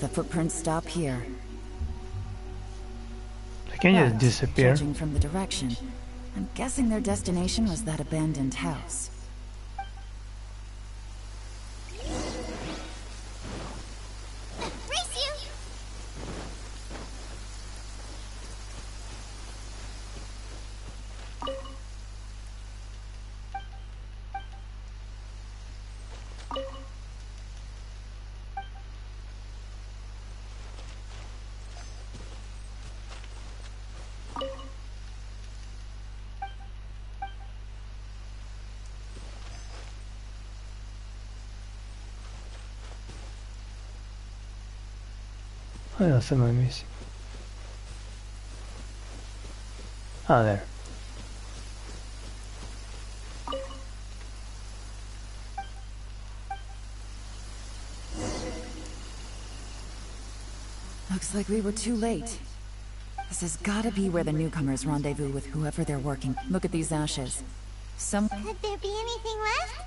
The footprints stop here. They can just disappear. Judging from the direction, I'm guessing their destination was that abandoned house. Race you! What else am I missing? Ah, there. Looks like we were too late. This has gotta be where the newcomers rendezvous with whoever they're working. Look at these ashes. Could there be anything left?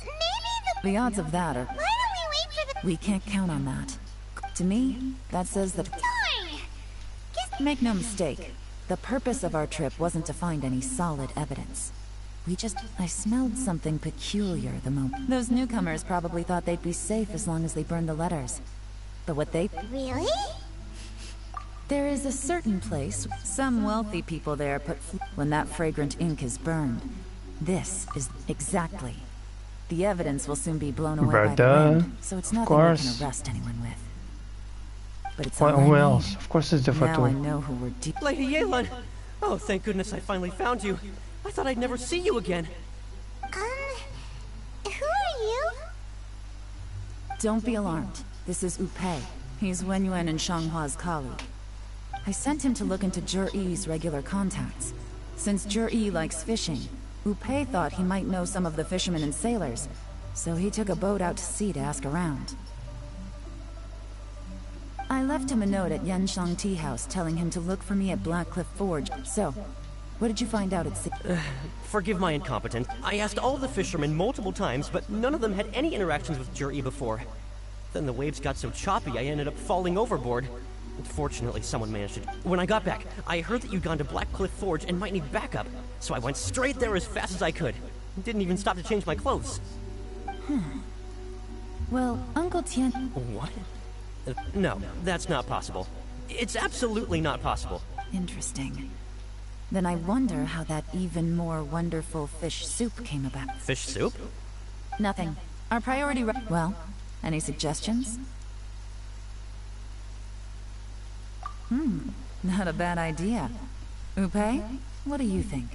Maybe The odds of that are... Why don't we wait for the... We can't count on that. To me, that says that... Darn! Make no mistake, the purpose of our trip wasn't to find any solid evidence. I smelled something peculiar the moment. Those newcomers probably thought they'd be safe as long as they burned the letters. But what they... Really? There is a certain place, some wealthy people there put... When that fragrant ink is burned, this is exactly. The evidence will soon be blown away by the wind, so it's nothing we can arrest anyone with. But it's who else? Of course it's the Now I Fatum. know who we're deep. Lady Yelan! Oh, thank goodness I finally found you. I thought I'd never see you again. Who are you? Don't be alarmed. This is Upei. He's Wenyuan and Shanghua's colleague. I sent him to look into Zhi-Yi's regular contacts. Since Zhi-Yi likes fishing, Upei thought he might know some of the fishermen and sailors, so he took a boat out to sea to ask around. I left him a note at Yanshang Tea House telling him to look for me at Blackcliff Forge. So, what did you find out at sea? Forgive my incompetence. I asked all the fishermen multiple times, but none of them had any interactions with Zhi-Yi before. Then the waves got so choppy I ended up falling overboard. Fortunately, someone managed to... When I got back, I heard that you'd gone to Blackcliff Forge and might need backup, so I went straight there as fast as I could. Didn't even stop to change my clothes. Well, Uncle Tian... What? No, that's not possible. It's absolutely not possible. Interesting. Then I wonder how that even more wonderful fish soup came about. Fish soup? Nothing. Our priority... Well, any suggestions? Not a bad idea. Upei, what do you think?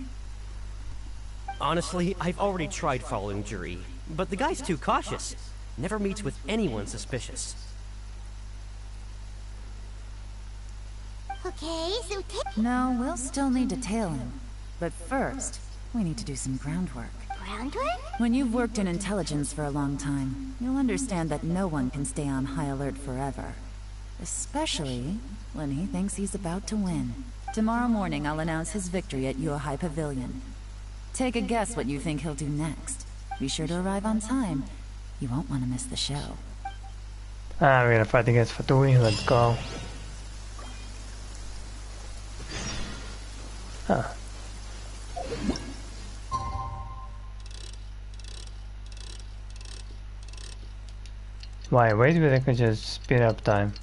Honestly, I've already tried following Zhi-Yi, but the guy's too cautious. Never meets with anyone suspicious. Okay, so No, we'll still need to tail him. But first, we need to do some groundwork. Groundwork? When you've worked in intelligence for a long time, you'll understand that no one can stay on high alert forever. Especially when he thinks he's about to win. Tomorrow morning, I'll announce his victory at your High Pavilion. Take a guess what you think he'll do next. Be sure to arrive on time. You won't want to miss the show. We're gonna fight against Fatui. Let's go. Huh. Why wait with I could just speed up time.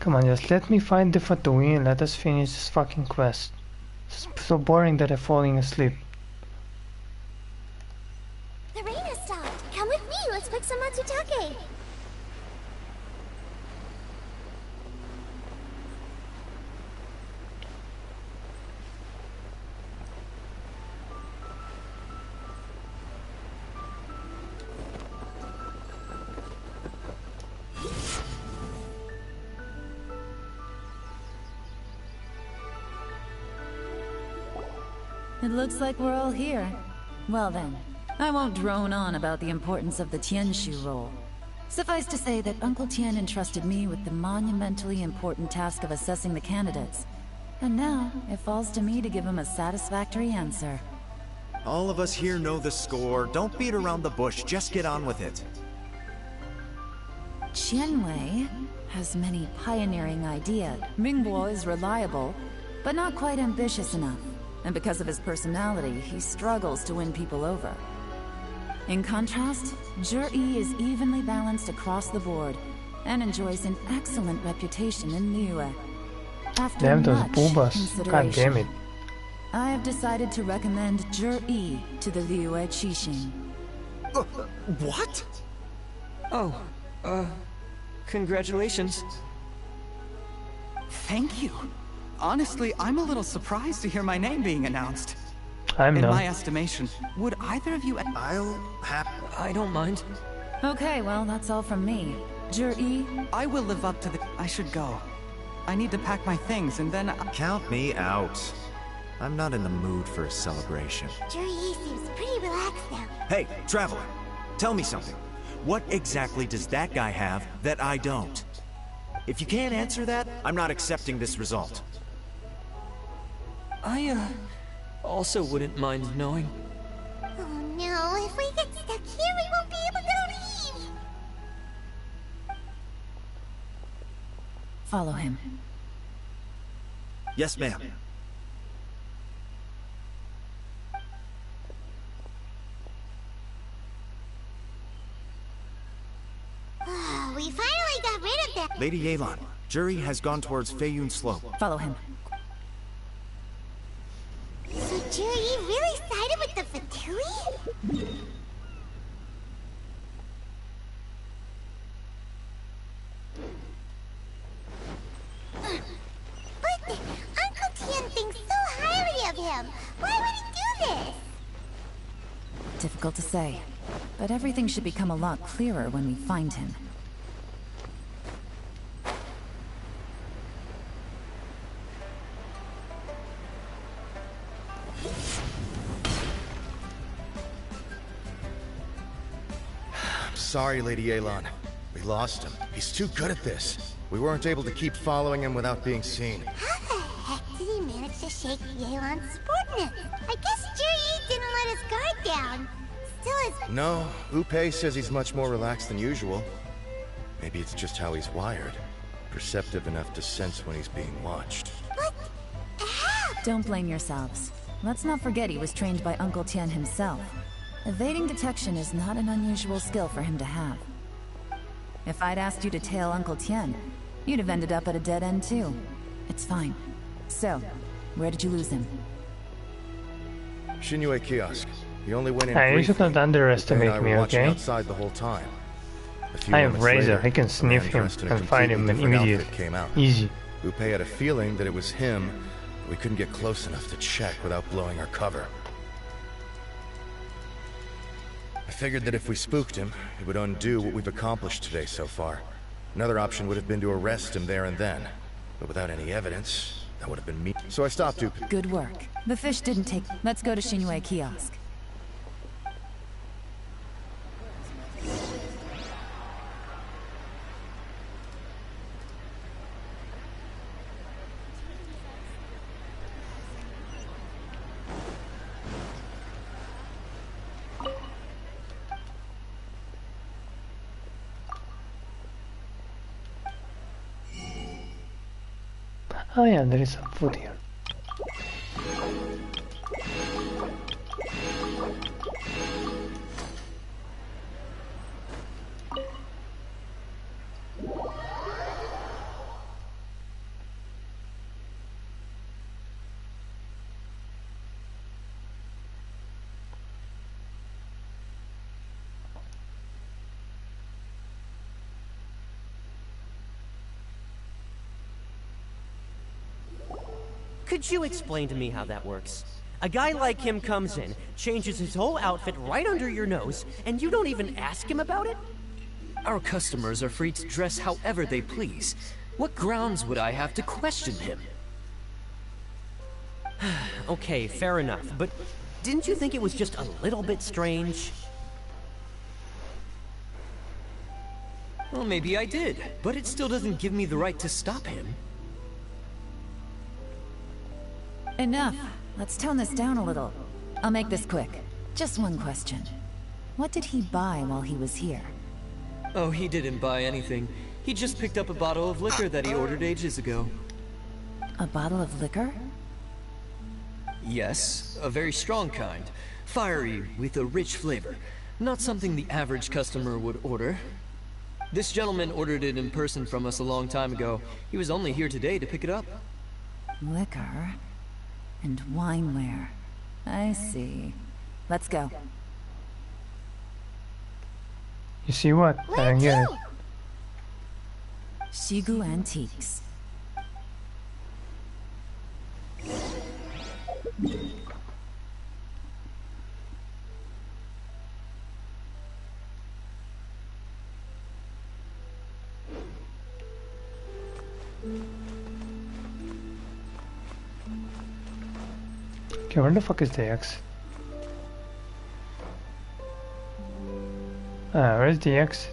Come on, just let me find the Fatui and let us finish this fucking quest. It's so boring that I'm falling asleep. The rain has stopped. Come with me. Let's pick some matsutake. It looks like we're all here. Well then, I won't drone on about the importance of the Tianshu role. Suffice to say that Uncle Tien entrusted me with the monumentally important task of assessing the candidates. And now, it falls to me to give him a satisfactory answer. All of us here know the score. Don't beat around the bush, just get on with it. Qianwei has many pioneering ideas. Mingbo is reliable, but not quite ambitious enough. And because of his personality, he struggles to win people over. In contrast, Zhi is evenly balanced across the board, and enjoys an excellent reputation in Liyue. After Damn those much boobas. God damn it. I have decided to recommend Zhi to the Liyue Qixing. What? Oh, congratulations. Thank you. Honestly, I'm a little surprised to hear my name being announced. I'm In not. my estimation, would either of you... I don't mind. Okay, well, that's all from me. Zhi, I will live up to the... I should go. I need to pack my things and then... Count me out. I'm not in the mood for a celebration. Juri seems pretty relaxed now. Hey, Traveler, tell me something. What exactly does that guy have that I don't? If you can't answer that, I'm not accepting this result. I, also wouldn't mind knowing. Oh no, if we get stuck here, we won't be able to leave! follow him. Yes, ma'am. We finally got rid of that. Lady Yelan, Jury has gone towards Feiyun Slope. Follow him. So Jury really sided with the Fatui? But Uncle Tien thinks so highly of him. Why would he do this? Difficult to say, but everything should become a lot clearer when we find him. Sorry, Lady Yelan. We lost him. He's too good at this. We weren't able to keep following him without being seen. How the heck did he manage to shake Yelan's sportness? I guess Jury didn't let his guard down. Still is... No, Upe says he's much more relaxed than usual. Maybe it's just how he's wired. Perceptive enough to sense when he's being watched. But... how? Don't blame yourselves. Let's not forget he was trained by Uncle Tien himself. Evading detection is not an unusual skill for him to have. If I'd asked you to tail Uncle Tien, you'd have ended up at a dead end too. It's fine. So, where did you lose him? Xinyue Kiosk. He only went in Hey, you briefly. should not Lupe and I underestimate were me, watching okay? outside the whole time. A few I am moments Razor, later, I can a sniff man him dressed in a and find him completely different immediately. outfit came out. Easy. Lupe had a feeling that it was him, but we couldn't get close enough to check without blowing our cover. I figured that if we spooked him, it would undo what we've accomplished today so far. Another option would have been to arrest him there and then, but without any evidence, that would have been me. So I stopped Lupe. Good work. The fish didn't take... Let's go to Shinue Kiosk. Oh yeah, there is some food here. Could you explain to me how that works? A guy like him comes in, changes his whole outfit right under your nose, and you don't even ask him about it? Our customers are free to dress however they please. What grounds would I have to question him? Okay, fair enough, but didn't you think it was just a little bit strange? Well, maybe I did, but it still doesn't give me the right to stop him. Enough. Let's tone this down a little. I'll make this quick. Just one question. What did he buy while he was here? Oh, he didn't buy anything. He just picked up a bottle of liquor that he ordered ages ago. A bottle of liquor? Yes, a very strong kind. Fiery, with a rich flavor. Not something the average customer would order. This gentleman ordered it in person from us a long time ago. He was only here today to pick it up. Liquor and wineware. I see. Let's go. You see what? I don't get it. Shigu Antiques. Okay, where the fuck is the X? Where's the X?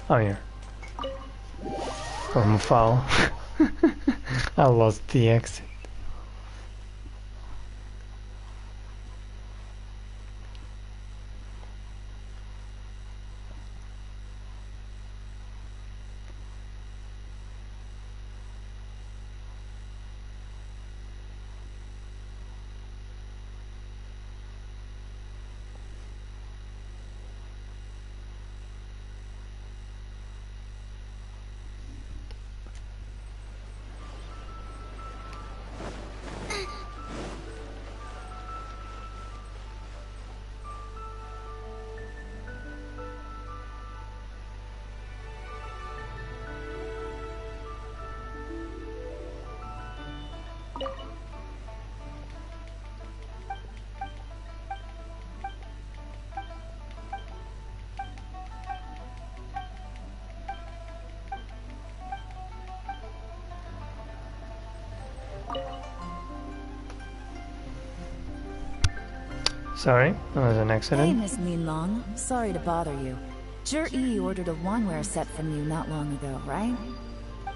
Oh, here. I'm foul. I lost the X. Sorry, that was an Hey, accident. Miss Long. Sorry to bother you. Jur-E ordered a wanware set from you not long ago, right?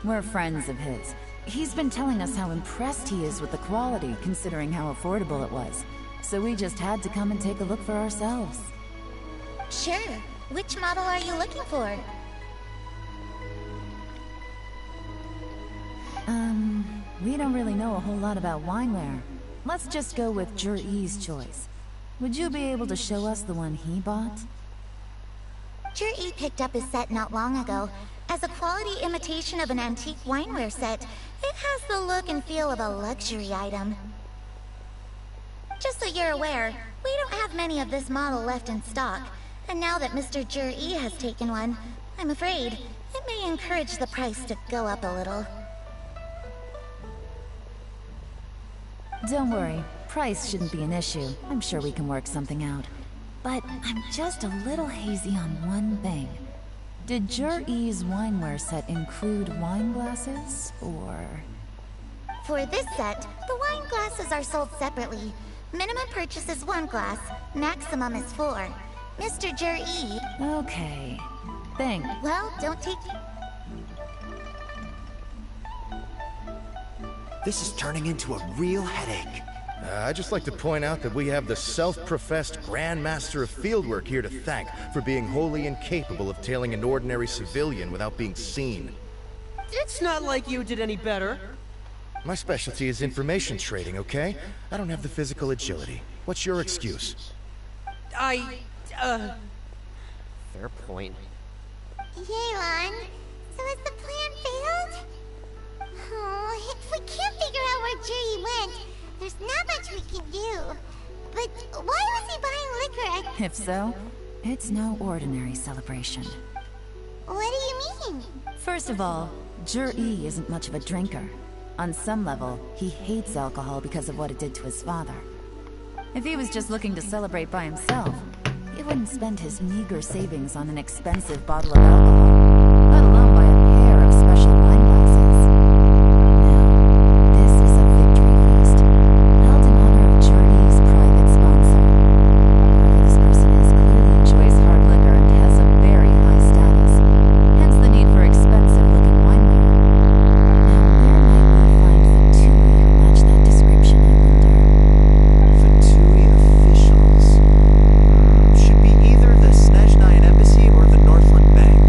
We're friends of his. He's been telling us how impressed he is with the quality, considering how affordable it was. So we just had to come and take a look for ourselves. Sure. Which model are you looking for? We don't really know a whole lot about wineware. Let's just go with Jur-E's choice. Would you be able to show us the one he bought? Jur-E picked up his set not long ago. As a quality imitation of an antique wineware set, it has the look and feel of a luxury item. just so you're aware, we don't have many of this model left in stock. And now that Mr. Jur-E has taken one, I'm afraid it may encourage the price to go up a little. Don't worry, price shouldn't be an issue. I'm sure we can work something out. But I'm just a little hazy on one thing. Did Jur-E's wineware set include wine glasses, or...? For this set, the wine glasses are sold separately. Minimum purchase is 1 glass, maximum is 4. Mr. Jur-E... Okay. Thanks. Well, don't take... This is turning into a real headache. I'd just like to point out that we have the self-professed Grand Master of Fieldwork here to thank for being wholly incapable of tailing an ordinary civilian without being seen. It's not like you did any better. My specialty is information trading, okay? I don't have the physical agility. What's your excuse? Fair point. Yelan, so has the plan failed? Oh, if we can't figure out where Jur-E went, there's not much we can do. But why was he buying liquor at... If so, it's no ordinary celebration. What do you mean? First of all, Jur-E isn't much of a drinker. On some level, he hates alcohol because of what it did to his father. If he was just looking to celebrate by himself, he wouldn't spend his meager savings on an expensive bottle of alcohol, let alone buy a pair of special wine glasses. Now, this is a victory feast, held in honor of Jur-E's private sponsor. Whoever this person is clearly enjoys hard liquor and has a very high status, hence the need for expensive-looking wineware. Now, where might we find Fatui who match that description, I wonder? Fatui officials. Should be either the Snezhnayan Embassy or the Northland Bank.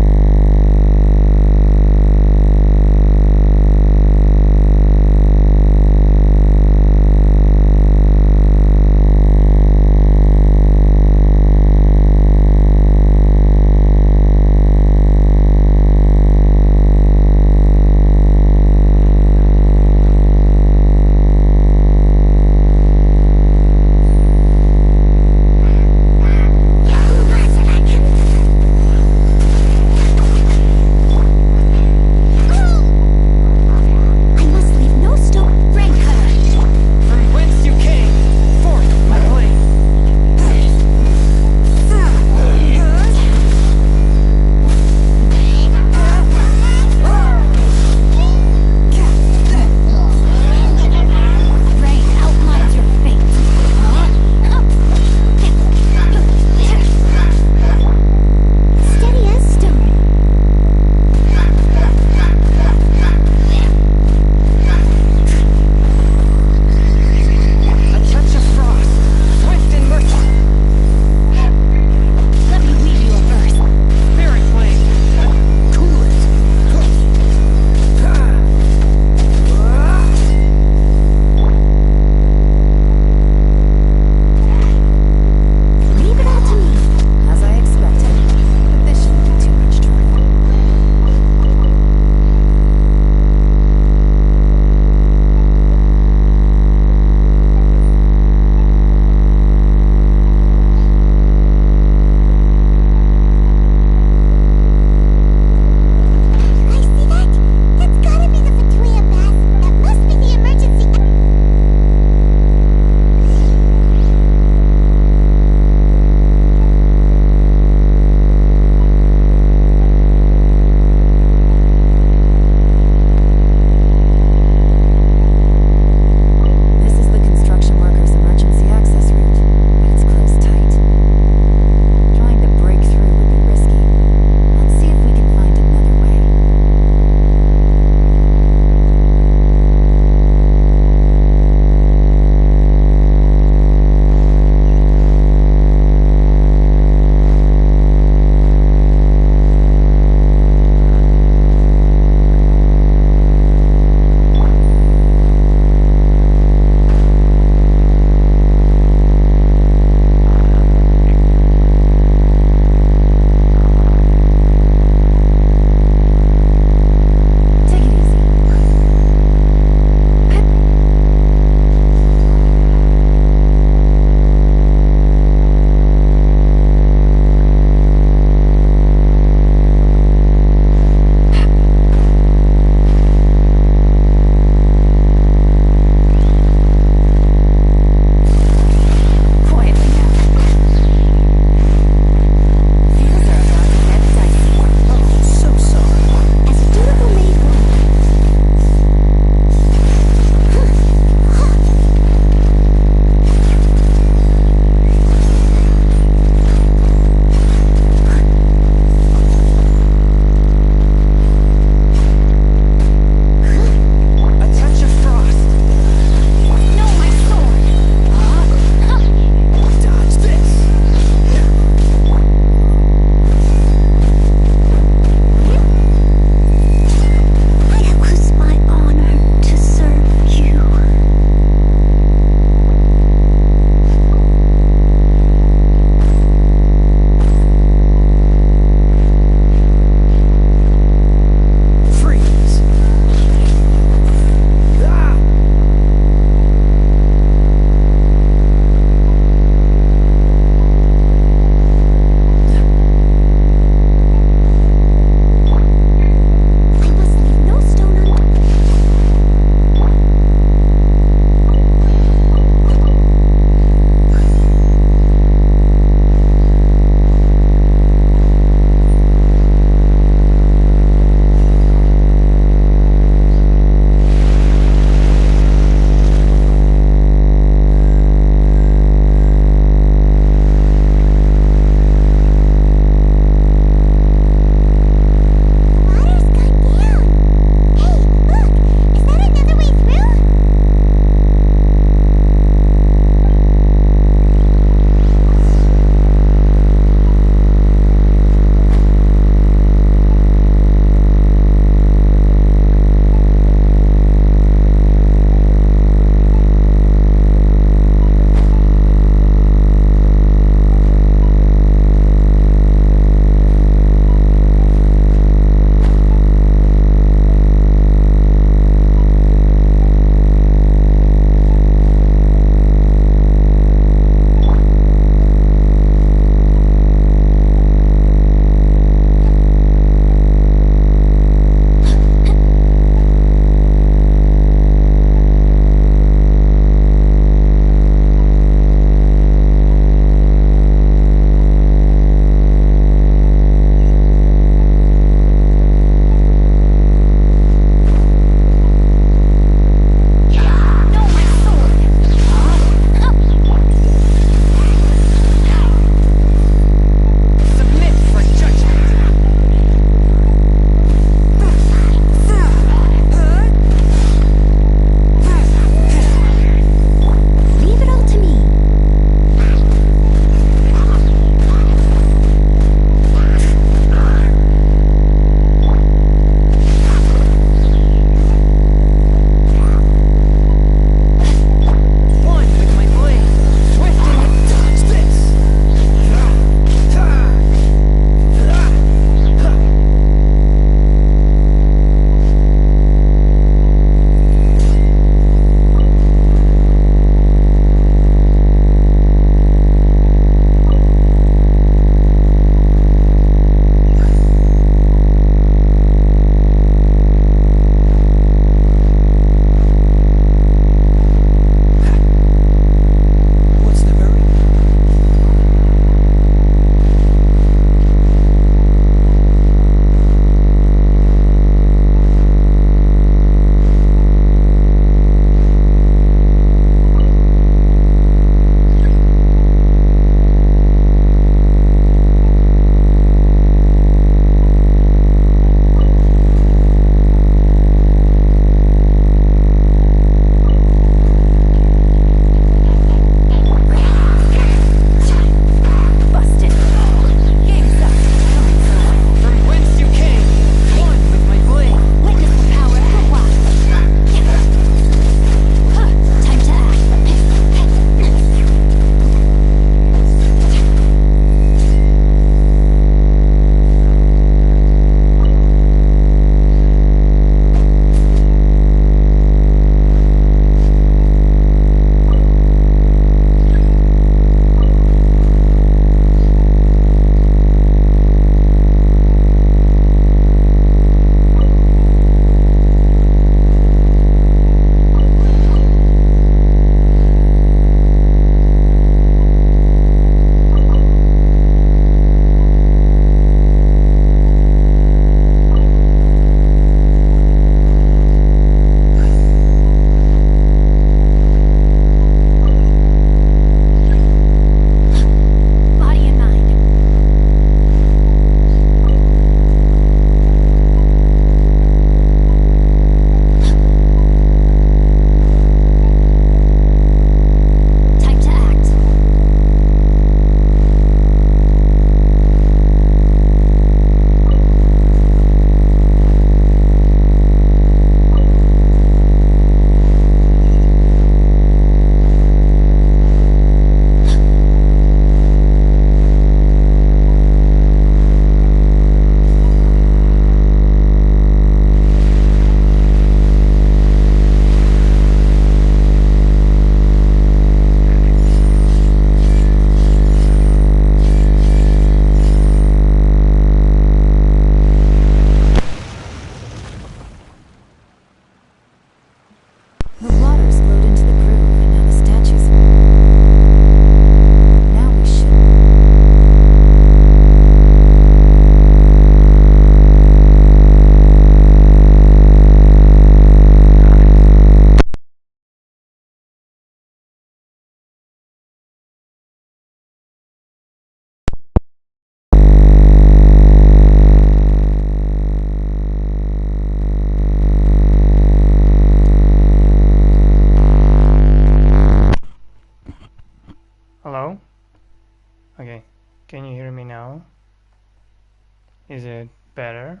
Is it better?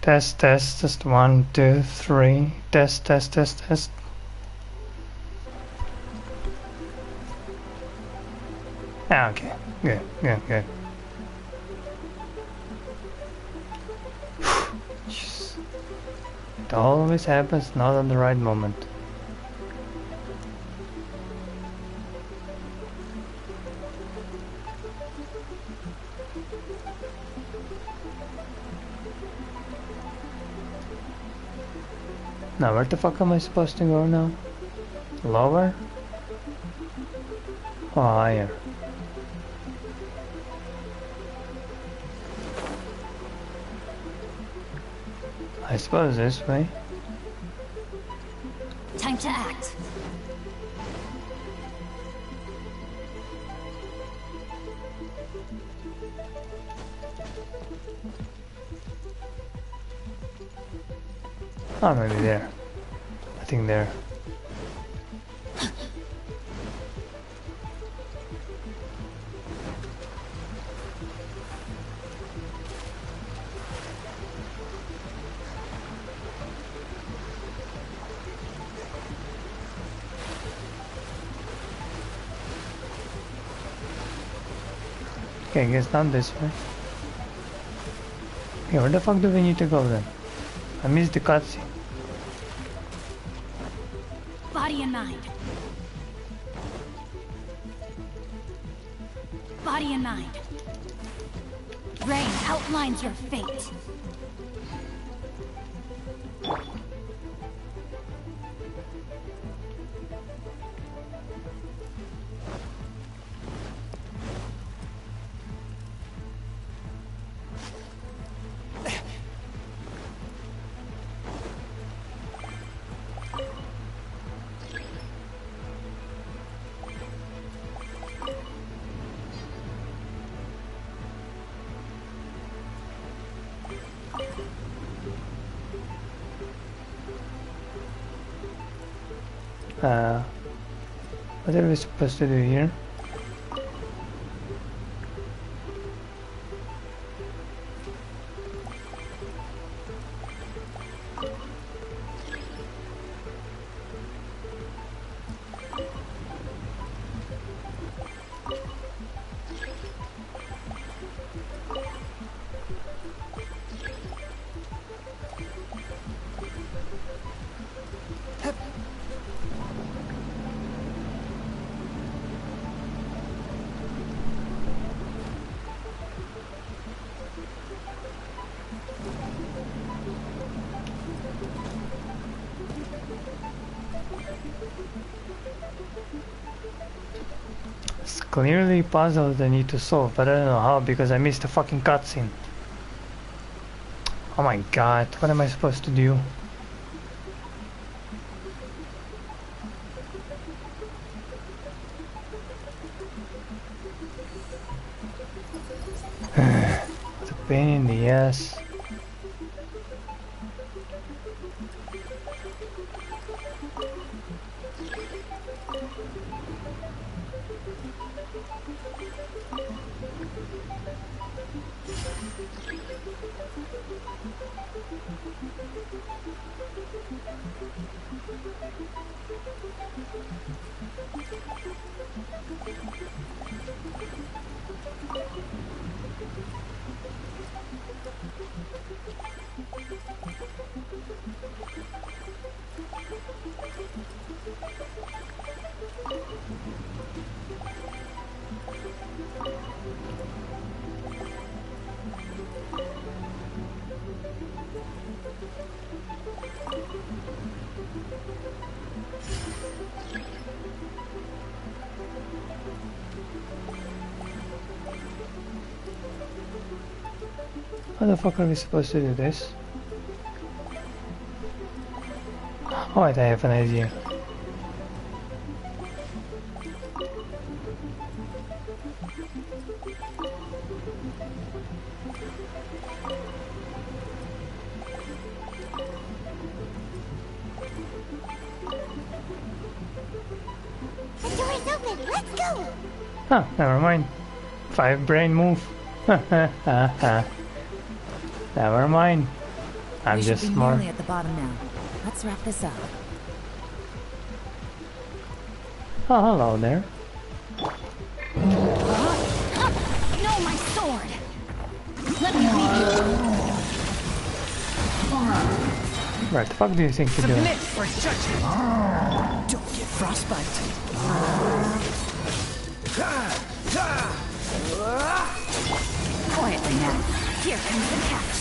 Test, just 1, 2, 3. Test. Ah, okay, good. Jeez. It always happens not at the right moment. Now where the fuck am I supposed to go now? Lower? Or higher? I suppose this way. Time to act. Oh, maybe there. I think there. Okay, I guess not this way. Okay, where the fuck do we need to go then? I missed the cutscene. Body and mind. Body and mind. Rain outlines your fate. What are we supposed to do here? Clearly puzzles I need to solve, but I don't know how because I missed a fucking cutscene. Oh my god, what am I supposed to do? It's a pain in the ass. How the fuck are we supposed to do this? Oh wait, I have an idea. is open. Let's go. Huh, never mind. 5 brain move. Never mind. I'm We just should be smart. nearly at the bottom now. Let's wrap this up. Oh, hello there. No, my sword! Let me lead you. Where the fuck do you think you're doing? Submit for judgment. Don't get frostbite. Quietly now. Here comes the catch.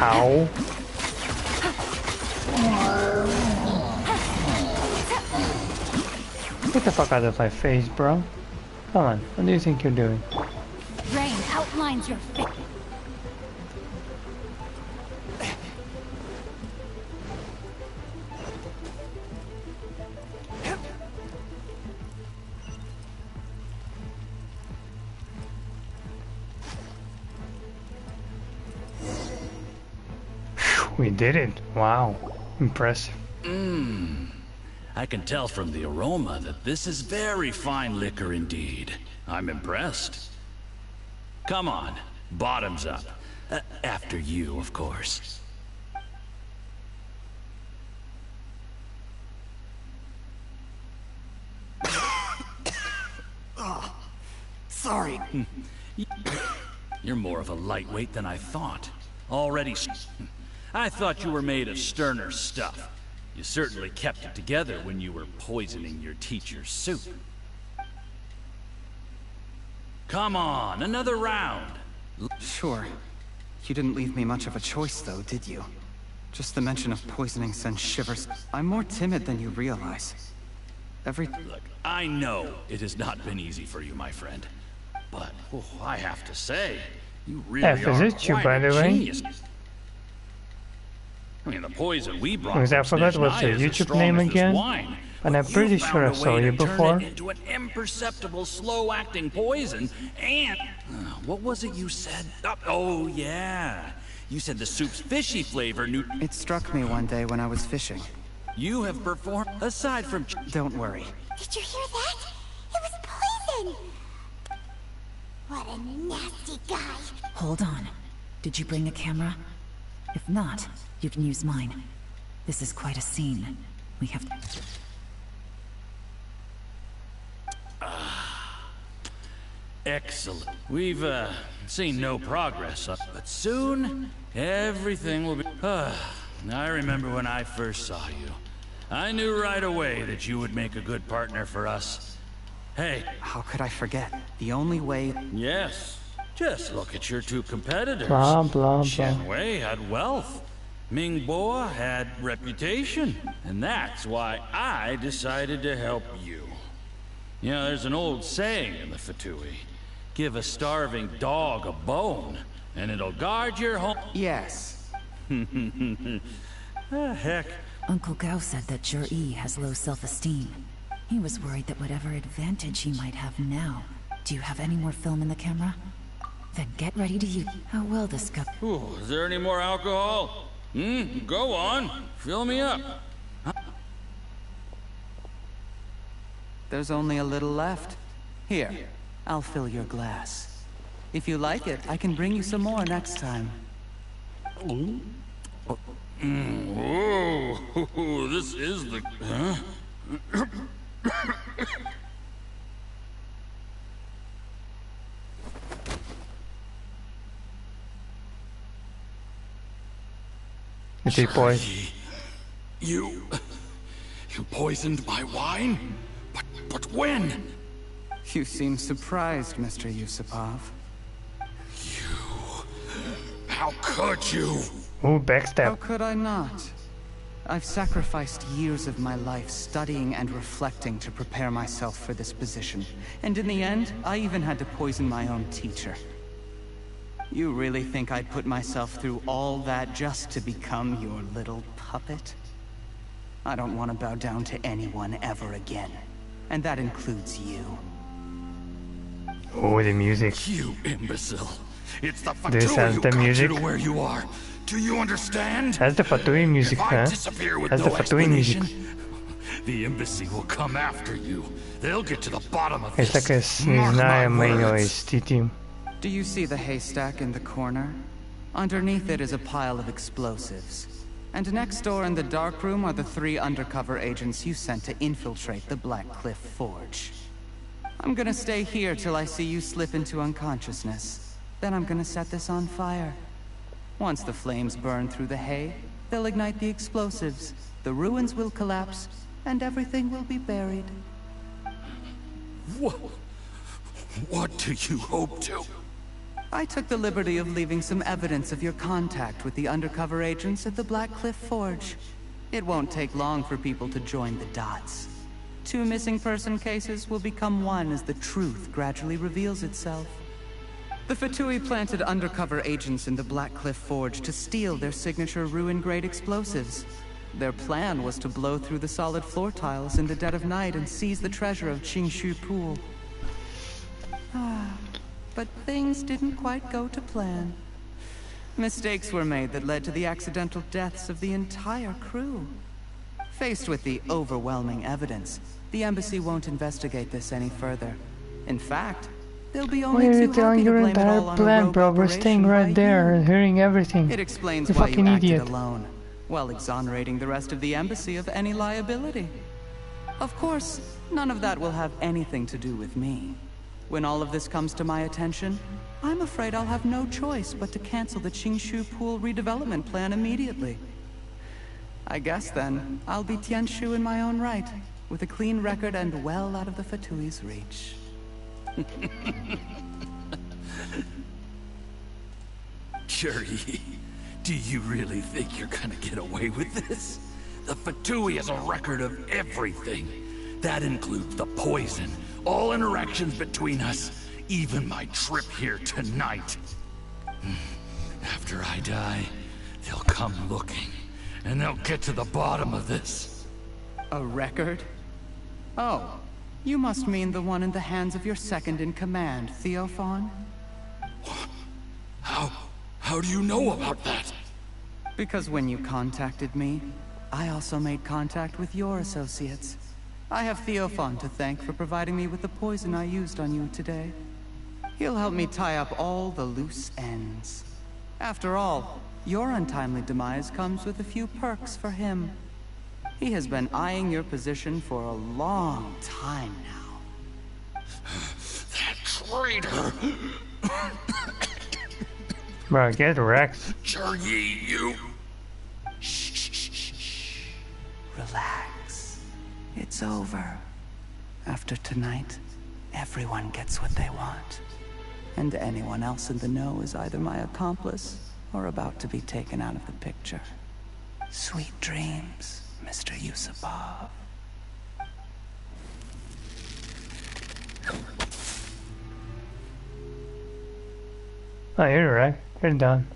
Ow. Get the fuck out of my face, bro. Come on, what do you think you're doing? Rain outlines your face. We did it. Wow. Impressive. I can tell from the aroma that this is very fine liquor indeed. I'm impressed. Come on, bottoms up. After you, of course. Oh, sorry. You're more of a lightweight than I thought. Already I thought you were made of sterner stuff. You certainly kept it together when you were poisoning your teacher's soup. Come on, another round. Sure. You didn't leave me much of a choice, though, did you? Just the mention of poisoning sends shivers. I'm more timid than you realize. Look, I know it has not been easy for you, my friend. But, I have to say, you really F is are it you, quite by a the way? genius. I mean, the poison we brought Because I from forgot what's Snezhnaya your is as YouTube strong name as this again. wine. And I'm But pretty you sure I found a saw way you to turn before. it into an imperceptible, slow-acting poison, and... what was it you said? Oh, yeah. You said the soup's fishy flavor knew... It struck me one day when I was fishing. You have performed... Aside from... Don't worry. Did you hear that? It was poison. What a nasty guy. Hold on. Did you bring a camera? If not, you can use mine. This is quite a scene. We have to... Excellent. We've, seen no progress, but soon, everything will be... I remember when I first saw you. I knew right away that you would make a good partner for us. Hey. How could I forget? The only way... Yes. Just look at your two competitors. Blah, blah, blah. Qianwei had wealth. Mingbo had reputation. And that's why I decided to help you. You know, there's an old saying in the Fatui. Give a starving dog a bone, and it'll guard your home. Yes. Heck. Uncle Gao said that Zhi has low self-esteem. He was worried that whatever advantage he might have now... Do you have any more film in the camera? Then get ready to use... How will this go? Ooh, is there any more alcohol? Go on. Fill me up. There's only a little left. Here, I'll fill your glass. If you like it, I can bring you some more next time. Whoa, this is the... Huh? Big boy. You poisoned my wine? But when? You seem surprised, Mr. Yusupov. How could you? Ooh, backstab. How could I not? I've sacrificed years of my life studying and reflecting to prepare myself for this position. And in the end, I even had to poison my own teacher. You really think I'd put myself through all that just to become your little puppet? I don't want to bow down to anyone ever again. And that includes you. Oh, the music. You imbecile. It's the This Fatui has who the got music. you to where you are. Do you understand? That's the Fatui music, If I huh? disappear with That's no the Fatui music. explanation, The embassy will come after you. They'll get to the bottom of It's this. like a Mark my manual words. team. Do you see the haystack in the corner? Underneath it is a pile of explosives. And next door in the dark room are the 3 undercover agents you sent to infiltrate the Black Cliff Forge. I'm gonna stay here till I see you slip into unconsciousness. Then I'm gonna set this on fire. Once the flames burn through the hay, they'll ignite the explosives, the ruins will collapse, and everything will be buried. What do you hope to? I took the liberty of leaving some evidence of your contact with the undercover agents at the Black Cliff Forge. It won't take long for people to join the dots. 2 missing person cases will become one as the truth gradually reveals itself. The Fatui planted undercover agents in the Black Cliff Forge to steal their signature ruin-grade explosives. Their plan was to blow through the solid floor tiles in the dead of night and seize the treasure of Qingshu Pool. But things didn't quite go to plan. Mistakes were made that led to the accidental deaths of the entire crew. Faced with the overwhelming evidence, the embassy won't investigate this any further. In fact, they'll be only Why are you too telling happy to your blame it entire all on a plan, rogue bro? We're staying right operation there by and hearing everything. It explains You why you fucking acted idiot. alone, while exonerating the rest of the embassy of any liability. Of course, none of that will have anything to do with me. When all of this comes to my attention, I'm afraid I'll have no choice but to cancel the Qingshu Pool redevelopment plan immediately. I guess then, I'll be Tianshu in my own right, with a clean record and well out of the Fatui's reach. Jerry, do you really think you're gonna get away with this? The Fatui has a record of everything. That includes the poison, all interactions between us, even my trip here tonight. After I die, they'll come looking, and they'll get to the bottom of this. A record? Oh, you must mean the one in the hands of your second-in-command, Theophan? How do you know about that? Because when you contacted me, I also made contact with your associates. I have Theophan to thank for providing me with the poison I used on you today. He'll help me tie up all the loose ends. After all, your untimely demise comes with a few perks for him. He has been eyeing your position for a long time now. That traitor! Bro, get wrecked. Jerry, you... Shh. Relax. It's over. After tonight, everyone gets what they want. And anyone else in the know is either my accomplice or about to be taken out of the picture. Sweet dreams, Mr. Yusupov. Oh, you're right. You're done.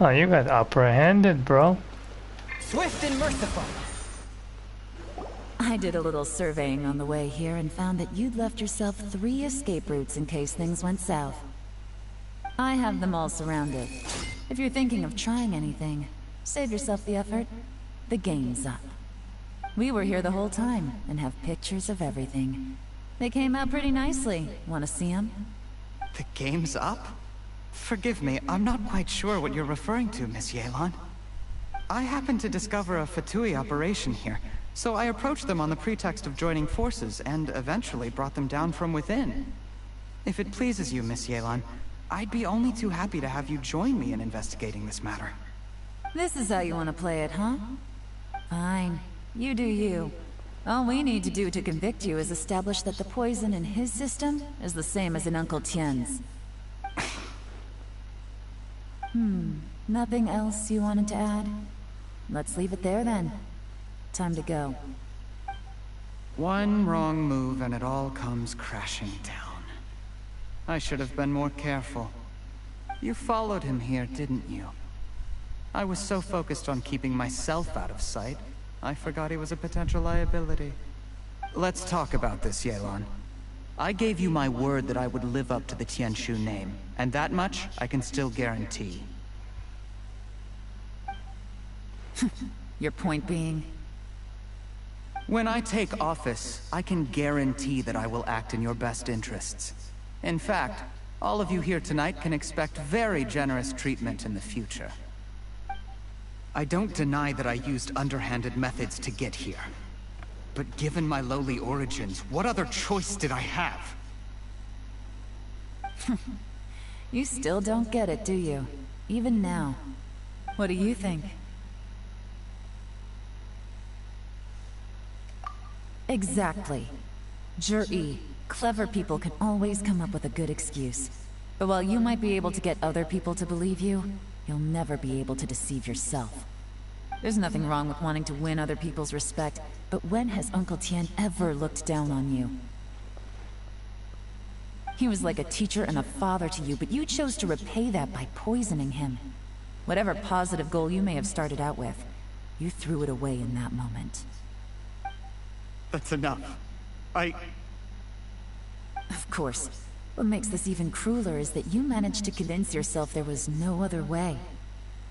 Oh, you got apprehended, bro. Swift and merciful. I did a little surveying on the way here and found that you'd left yourself 3 escape routes in case things went south. I have them all surrounded. If you're thinking of trying anything, save yourself the effort. The game's up. We were here the whole time and have pictures of everything. They came out pretty nicely. Want to see them? The game's up? Forgive me, I'm not quite sure what you're referring to, Miss Yelan. I happened to discover a Fatui operation here, so I approached them on the pretext of joining forces and eventually brought them down from within. If it pleases you, Miss Yelan, I'd be only too happy to have you join me in investigating this matter. This is how you want to play it, huh? Fine. You do you. All we need to do to convict you is establish that the poison in his system is the same as in Uncle Tien's. Nothing else you wanted to add? Let's leave it there then. Time to go. One wrong move and it all comes crashing down. I should have been more careful. You followed him here, didn't you? I was so focused on keeping myself out of sight, I forgot he was a potential liability. Let's talk about this, Yelan. I gave you my word that I would live up to the Tianshu name, and that much I can still guarantee. Your point being? When I take office, I can guarantee that I will act in your best interests. In fact, all of you here tonight can expect very generous treatment in the future. I don't deny that I used underhanded methods to get here. But given my lowly origins, what other choice did I have? You still don't get it, do you? Even now. What do you think? Exactly. Jur-E, clever people can always come up with a good excuse. But while you might be able to get other people to believe you, you'll never be able to deceive yourself. There's nothing wrong with wanting to win other people's respect, but when has Uncle Tian ever looked down on you? He was like a teacher and a father to you, but you chose to repay that by poisoning him. Whatever positive goal you may have started out with, you threw it away in that moment. That's enough. Of course. What makes this even crueler is that you managed to convince yourself there was no other way.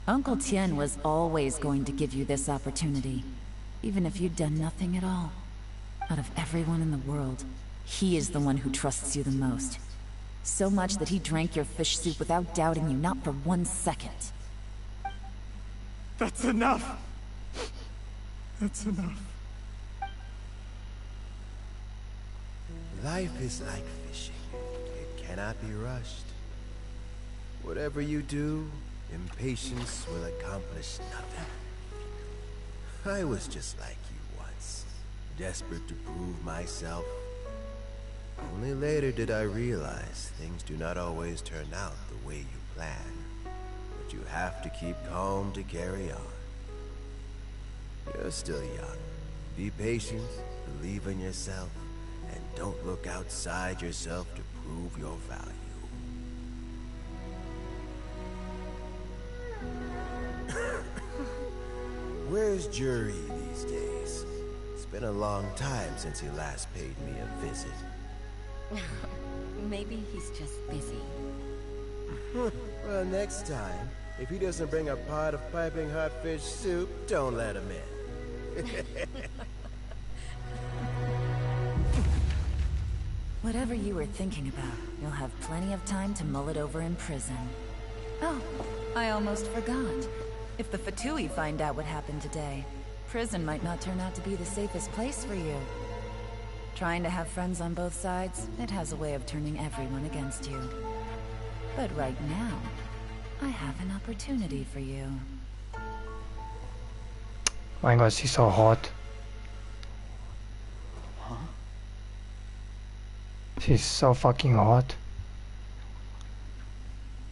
Uncle Tian was always going to give you this opportunity, even if you'd done nothing at all. Out of everyone in the world, he is the one who trusts you the most. So much that he drank your fish soup without doubting you, not for 1 second. That's enough! That's enough. Life is like fishing. It cannot be rushed. Whatever you do, impatience will accomplish nothing. I was just like you once, desperate to prove myself. Only later did I realize things do not always turn out the way you plan. But you have to keep calm to carry on. You're still young. Be patient, believe in yourself, and don't look outside yourself to prove your value. Where's Jur-E these days? It's been a long time since he last paid me a visit. Maybe he's just busy. Well, next time, if he doesn't bring a pot of piping hot fish soup, don't let him in. Whatever you were thinking about, you'll have plenty of time to mull it over in prison. Oh, I almost forgot. If the Fatui find out what happened today, prison might not turn out to be the safest place for you. Trying to have friends on both sides, it has a way of turning everyone against you. But right now, I have an opportunity for you. Oh my god, she's so hot. Huh? She's so fucking hot.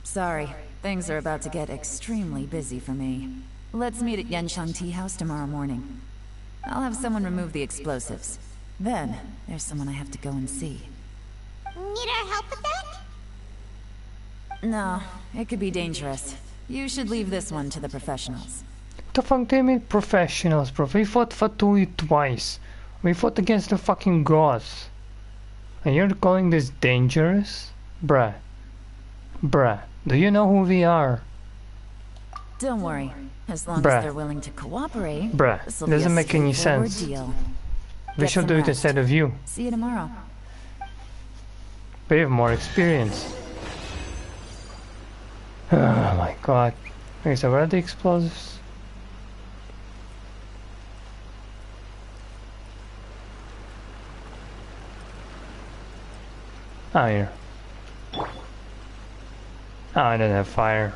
Sorry, things are about to get extremely busy for me. Let's meet at Yenshang Tea House tomorrow morning. I'll have someone remove the explosives. Then, there's someone I have to go and see. Need our help with that? No, it could be dangerous. You should leave this one to the professionals. What the fuck do you mean professionals, bro? We fought Fatui twice. We fought against the fucking gods. And you're calling this dangerous? Bruh. Bruh. Do you know who we are? Don't worry. As long as they're willing to cooperate, Bruh. this'll be Doesn't a make any straightforward sense. deal. We Get should some do it rest. instead of you. See you tomorrow. We have more experience. Oh my god. Okay, so where are the explosives? Oh, here. Oh, I don't have fire.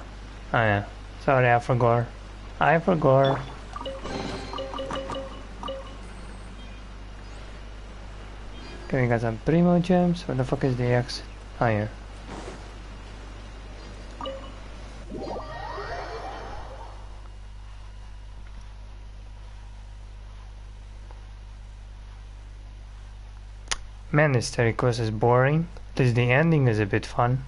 Oh yeah. Sorry, I forgot. I forgot. Okay, we got some primo gems. Where the fuck is the exit? Oh, here. Man, this Tericos is boring. At least the ending is a bit fun.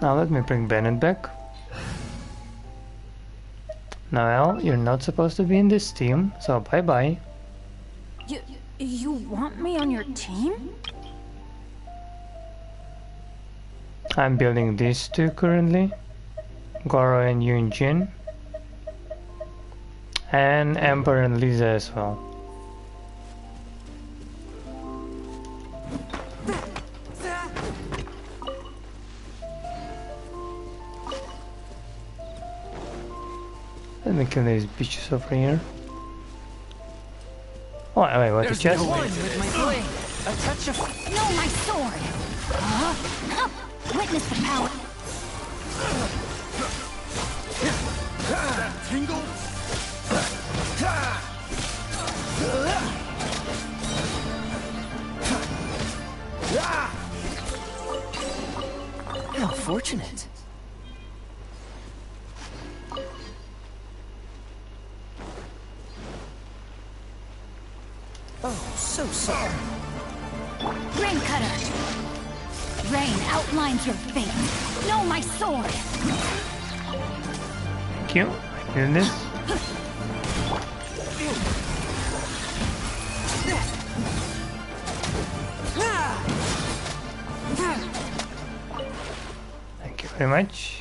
Now let me bring Bennett back. Noel, you're not supposed to be in this team, so bye-bye. You want me on your team? I'm building these two currently. Goro and Yunjin. And Amber and Lisa as well. Let me kill these bitches over here. Oh, wait, what? The chest? With my blade. A touch of... No, my sword! Witness the power. Tingle? How fortunate. Oh, so sorry. Rain Cutter! Rain outlines your fate. No, my sword! Thank you. In this. Thank you very much.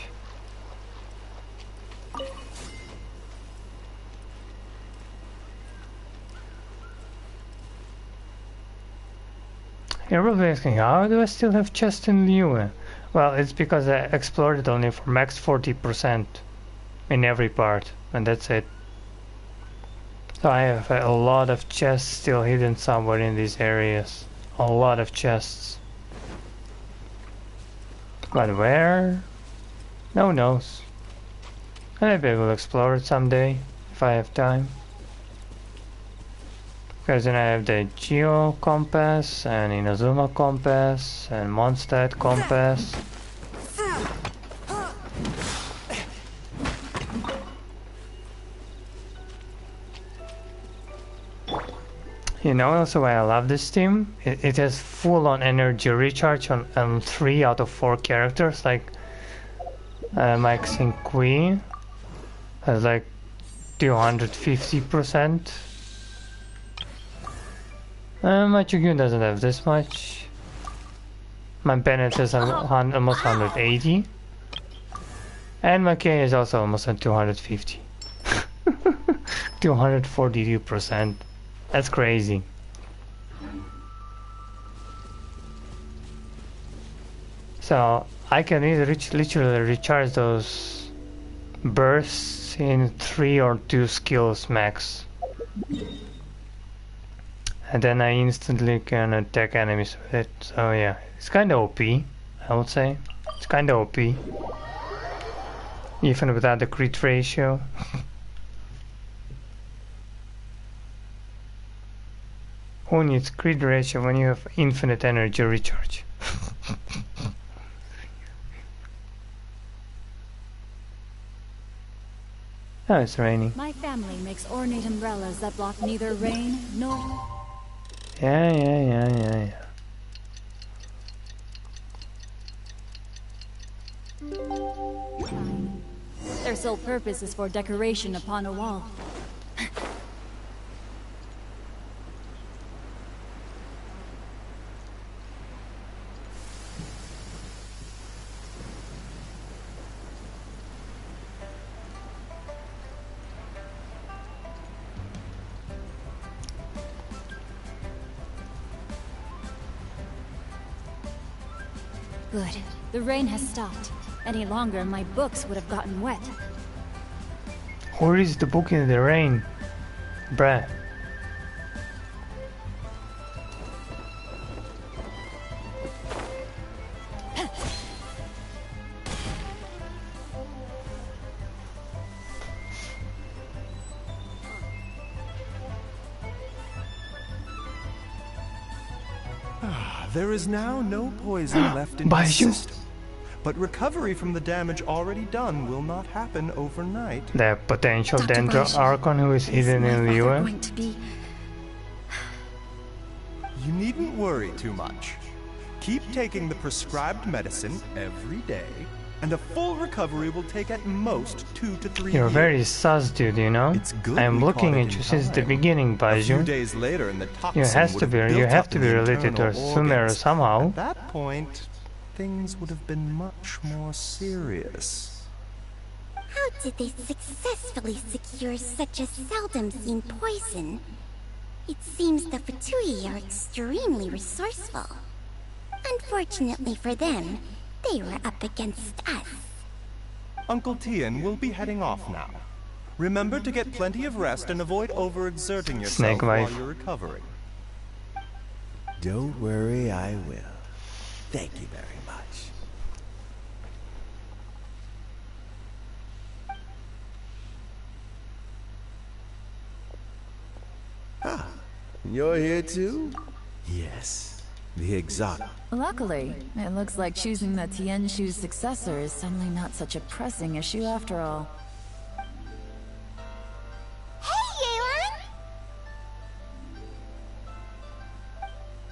You're probably asking, how do I still have chest in Liyue? Well, it's because I explored it only for max 40% in every part, and that's it. So I have a lot of chests still hidden somewhere in these areas. A lot of chests. But where? No one knows. Maybe I will explore it someday, if I have time. Because then I have the Geo Compass, and Inazuma Compass, and Mondstadt Compass. You know also why I love this team? It has full-on energy recharge on 3 out of 4 characters, like Max and Kui has like 250%. My Chugyun doesn't have this much. My Bennett is almost 180. And my K is also almost at 250. 242%. That's crazy. So I can literally recharge those bursts in 3 or 2 skills max. And then I instantly can attack enemies with it. So yeah, it's kinda OP, I would say. It's kinda OP. Even without the crit ratio. Who needs crit ratio when you have infinite energy recharge? Oh, it's raining. My family makes ornate umbrellas that block neither rain nor... Yeah. Their sole purpose is for decoration upon a wall. Good. The rain has stopped. Any longer, my books would have gotten wet. Who reads the book in the rain? Bruh. There is now no poison left in his system. But recovery from the damage already done will not happen overnight. The potential Dendro Archon who is hidden in Liyue. You needn't worry too much. Keep taking the prescribed medicine every day, and a full recovery will take at most 2 to 3 You're years. very sus, dude, you know? Good I'm we looking caught it at you in since the time. beginning, A few Baiju. days later, and the You toxin have would to be, have you built have up to in be the related to internal Sumeru organs. somehow. At that point, things would have been much more serious. How did they successfully secure such a seldom seen poison? It seems the Fatui are extremely resourceful. Unfortunately for them, they were up against us. Uncle Tien will be heading off now. Remember to get plenty of rest and avoid overexerting yourself Snake while wife. you're recovering. Don't worry, I will. Thank you very much. Ah, you're here too? Yes, the exotic. Luckily, it looks like choosing the Tianshu's successor is suddenly not such a pressing issue after all. Hey, Yelan!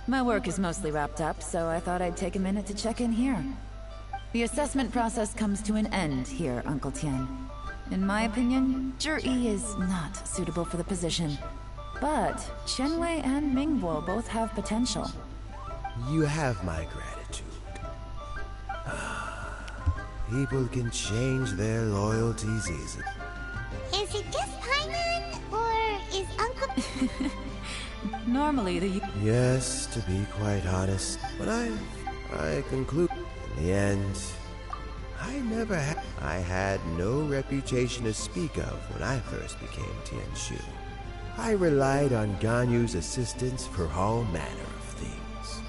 My work is mostly wrapped up, so I thought I'd take a minute to check in here. The assessment process comes to an end here, Uncle Tien. In my opinion, Zhi is not suitable for the position. But Qianwei and Mingbo both have potential. You have my gratitude. People can change their loyalties easily. Is it just Paimon, or is Uncle... Normally, the... Yes, to be quite honest, but I conclude in the end, I had no reputation to speak of when I first became Tianshu. I relied on Ganyu's assistance for all manner of things.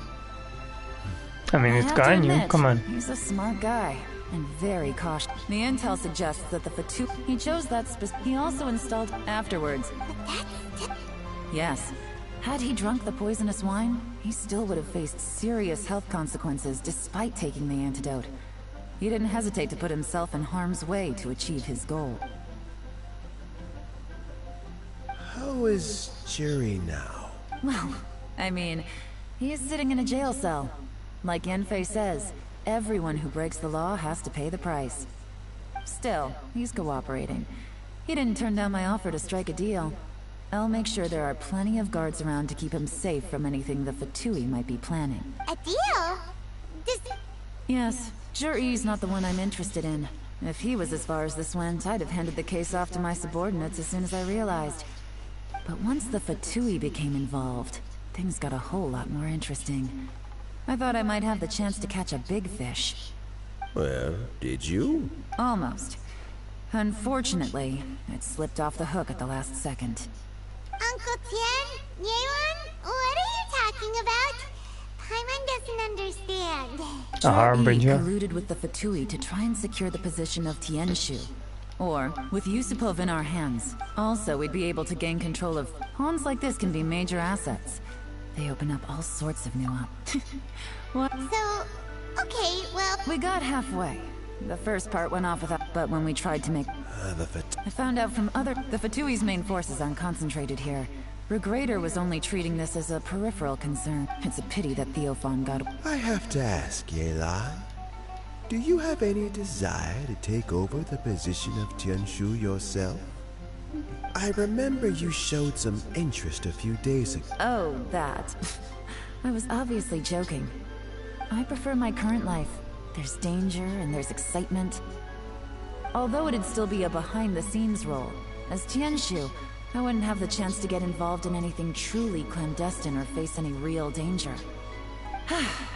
I mean, it's Ganyu, come on. He's a smart guy, and very cautious. The intel suggests that the Fatu... He chose that He also installed afterwards. Yes. Had he drunk the poisonous wine, he still would have faced serious health consequences despite taking the antidote. He didn't hesitate to put himself in harm's way to achieve his goal. How is Jerry now? Well, I mean, he is sitting in a jail cell. Like Yanfei says, everyone who breaks the law has to pay the price. Still, he's cooperating. He didn't turn down my offer to strike a deal. I'll make sure there are plenty of guards around to keep him safe from anything the Fatui might be planning. A deal? Yes, Zhi's not the one I'm interested in. If he was as far as this went, I'd have handed the case off to my subordinates as soon as I realized. But once the Fatui became involved, things got a whole lot more interesting. I thought I might have the chance to catch a big fish. Well, did you? Almost. Unfortunately, it slipped off the hook at the last second. Uncle Tien? Yelan? What are you talking about? Paimon doesn't understand. A harbinger. Colluded with the Fatui to try and secure the position of Tianshu. Or, with Yusupov in our hands, also we'd be able to gain control of... Pawns like this can be major assets. They open up all sorts of new What? So, okay, well... We got halfway. The first part went off without... But when we tried to make... I found out from other... The Fatui's main forces aren't concentrated here. Regrader was only treating this as a peripheral concern. It's a pity that Theophan got... I have to ask, Yelan. Do you have any desire to take over the position of Tianshu yourself? I remember you showed some interest a few days ago. Oh, that. I was obviously joking. I prefer my current life. There's danger and there's excitement. Although it'd still be a behind-the-scenes role, as Tianshu, I wouldn't have the chance to get involved in anything truly clandestine or face any real danger.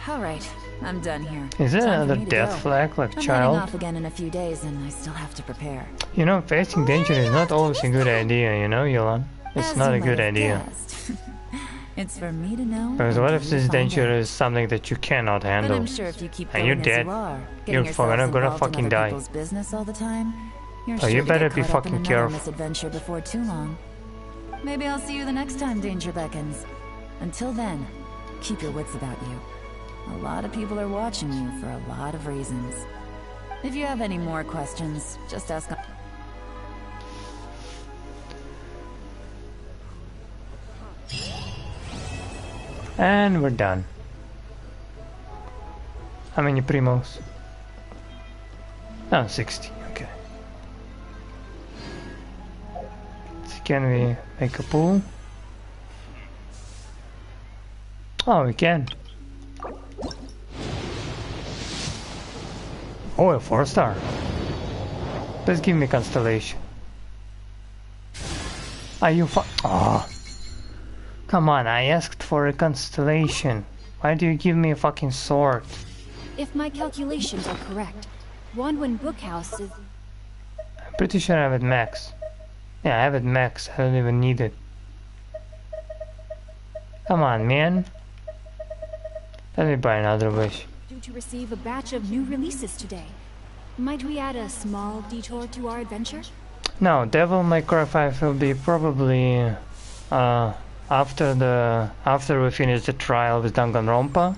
Alright, I'm done here. Is it Time for another me to death go. flag like I'm child? heading off again in a few days and I still have to prepare. You know, facing danger is not always a good idea, you know, Yelan? It's As not you a good might have idea. guessed. It's for me to know. Because what if until this you find danger out. is something that you cannot But handle? I'm sure if you keep And going you're as dead. you are, getting You're yourselves gonna involved fucking in die. other people's business all the time, you're Oh, sure you to better get be caught up in fucking another careful. misadventure before too long. Maybe I'll see you the next time danger beckons. Until then, keep your wits about you. A lot of people are watching you for a lot of reasons. If you have any more questions, just ask. And we're done. How many primos? No, 60. Okay. So can we make a pool? Oh, we can. Oh, a 4-star. Please give me constellation. Are you oh. Come on, I asked for a constellation. Why do you give me a fucking sword? If my calculations are correct, Wanwen Bookhouse is... I'm pretty sure I have it max. Yeah, I have it max. I don't even need it. Come on, man. Let me buy another wish. Due to receive a batch of new releases today. Might we add a small detour to our adventure? No, Devil May Cry 5 will be probably after we finish the trial with Danganronpa.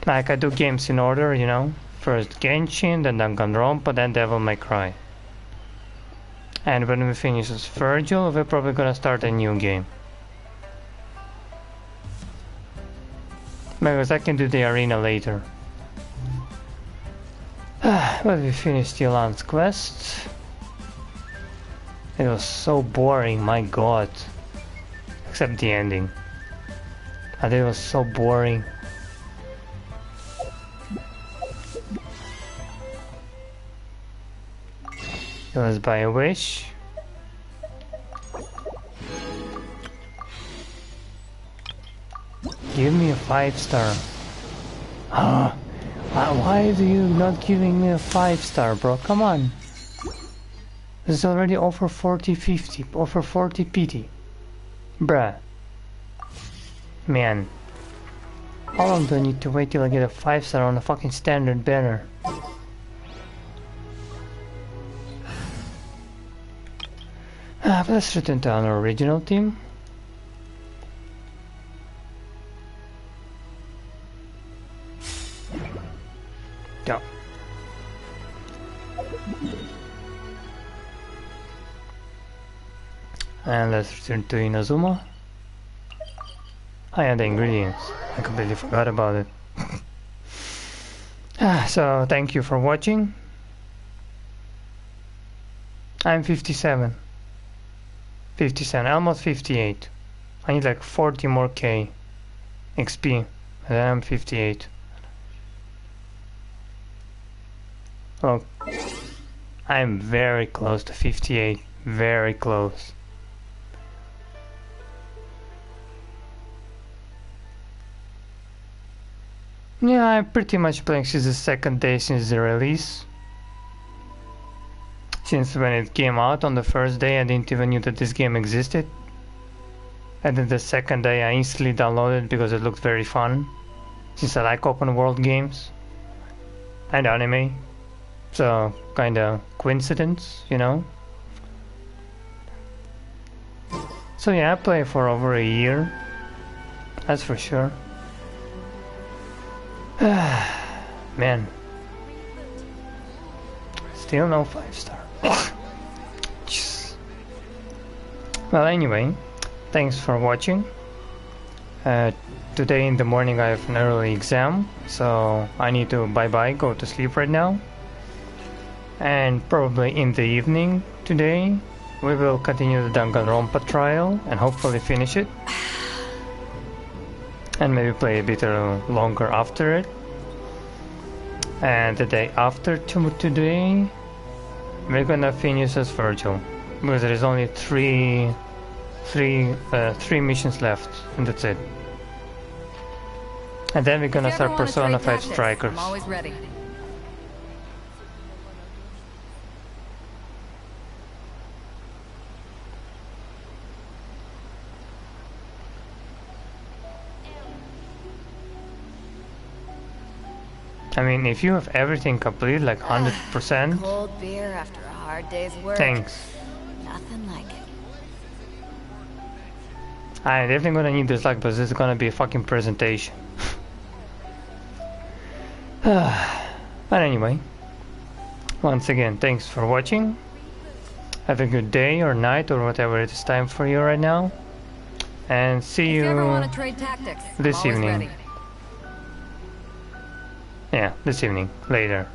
Like I do games in order, you know. First Genshin, then Danganronpa, then Devil May Cry. And when we finish with Virgil, we're probably gonna start a new game. Because I can do the arena later. But we finished Yelan's quest. It was so boring, my god. Except the ending. But it was so boring. It was by a wish. Give me a 5-star. Why do you not giving me a 5-star, bro? Come on. This is already over 40-50, over 40 PT. Bruh. Man. How long do I need to wait till I get a 5-star on a fucking standard banner? But let's return to our original team. Go. And let's return to Inazuma. I had the ingredients. I completely forgot about it. So thank you for watching. I'm 57. 57, almost 58. I need like 40 more K XP, and then I'm 58. Oh, I'm very close to 58, very close. Yeah, I'm pretty much playing since the second day since the release. Since when it came out on the first day, I didn't even know that this game existed. And then the second day I instantly downloaded it because it looked very fun. Since I like open world games. And anime. So, kinda coincidence, you know. So yeah, I played for over a year. That's for sure. Man. Still no 5-star. Well, anyway, thanks for watching. Today in the morning I have an early exam, so I need to go to sleep right now. And probably in the evening today we will continue the Danganronpa trial and hopefully finish it. And maybe play a bit longer after it. And the day after today we're gonna finish as Virgil, because there is only three missions left, and that's it. And then we're gonna start Persona 5 Strikers. I'm always ready. I mean, if you have everything complete, like 100%. Cold beer after a hard day's work. Thanks. Nothing like it. I'm definitely gonna need this luck, but this is gonna be a fucking presentation. But anyway, once again, thanks for watching. Have a good day or night or whatever it is time for you right now. And see you If you ever want to trade tactics, this I'm always evening. ready. Yeah, this evening, later.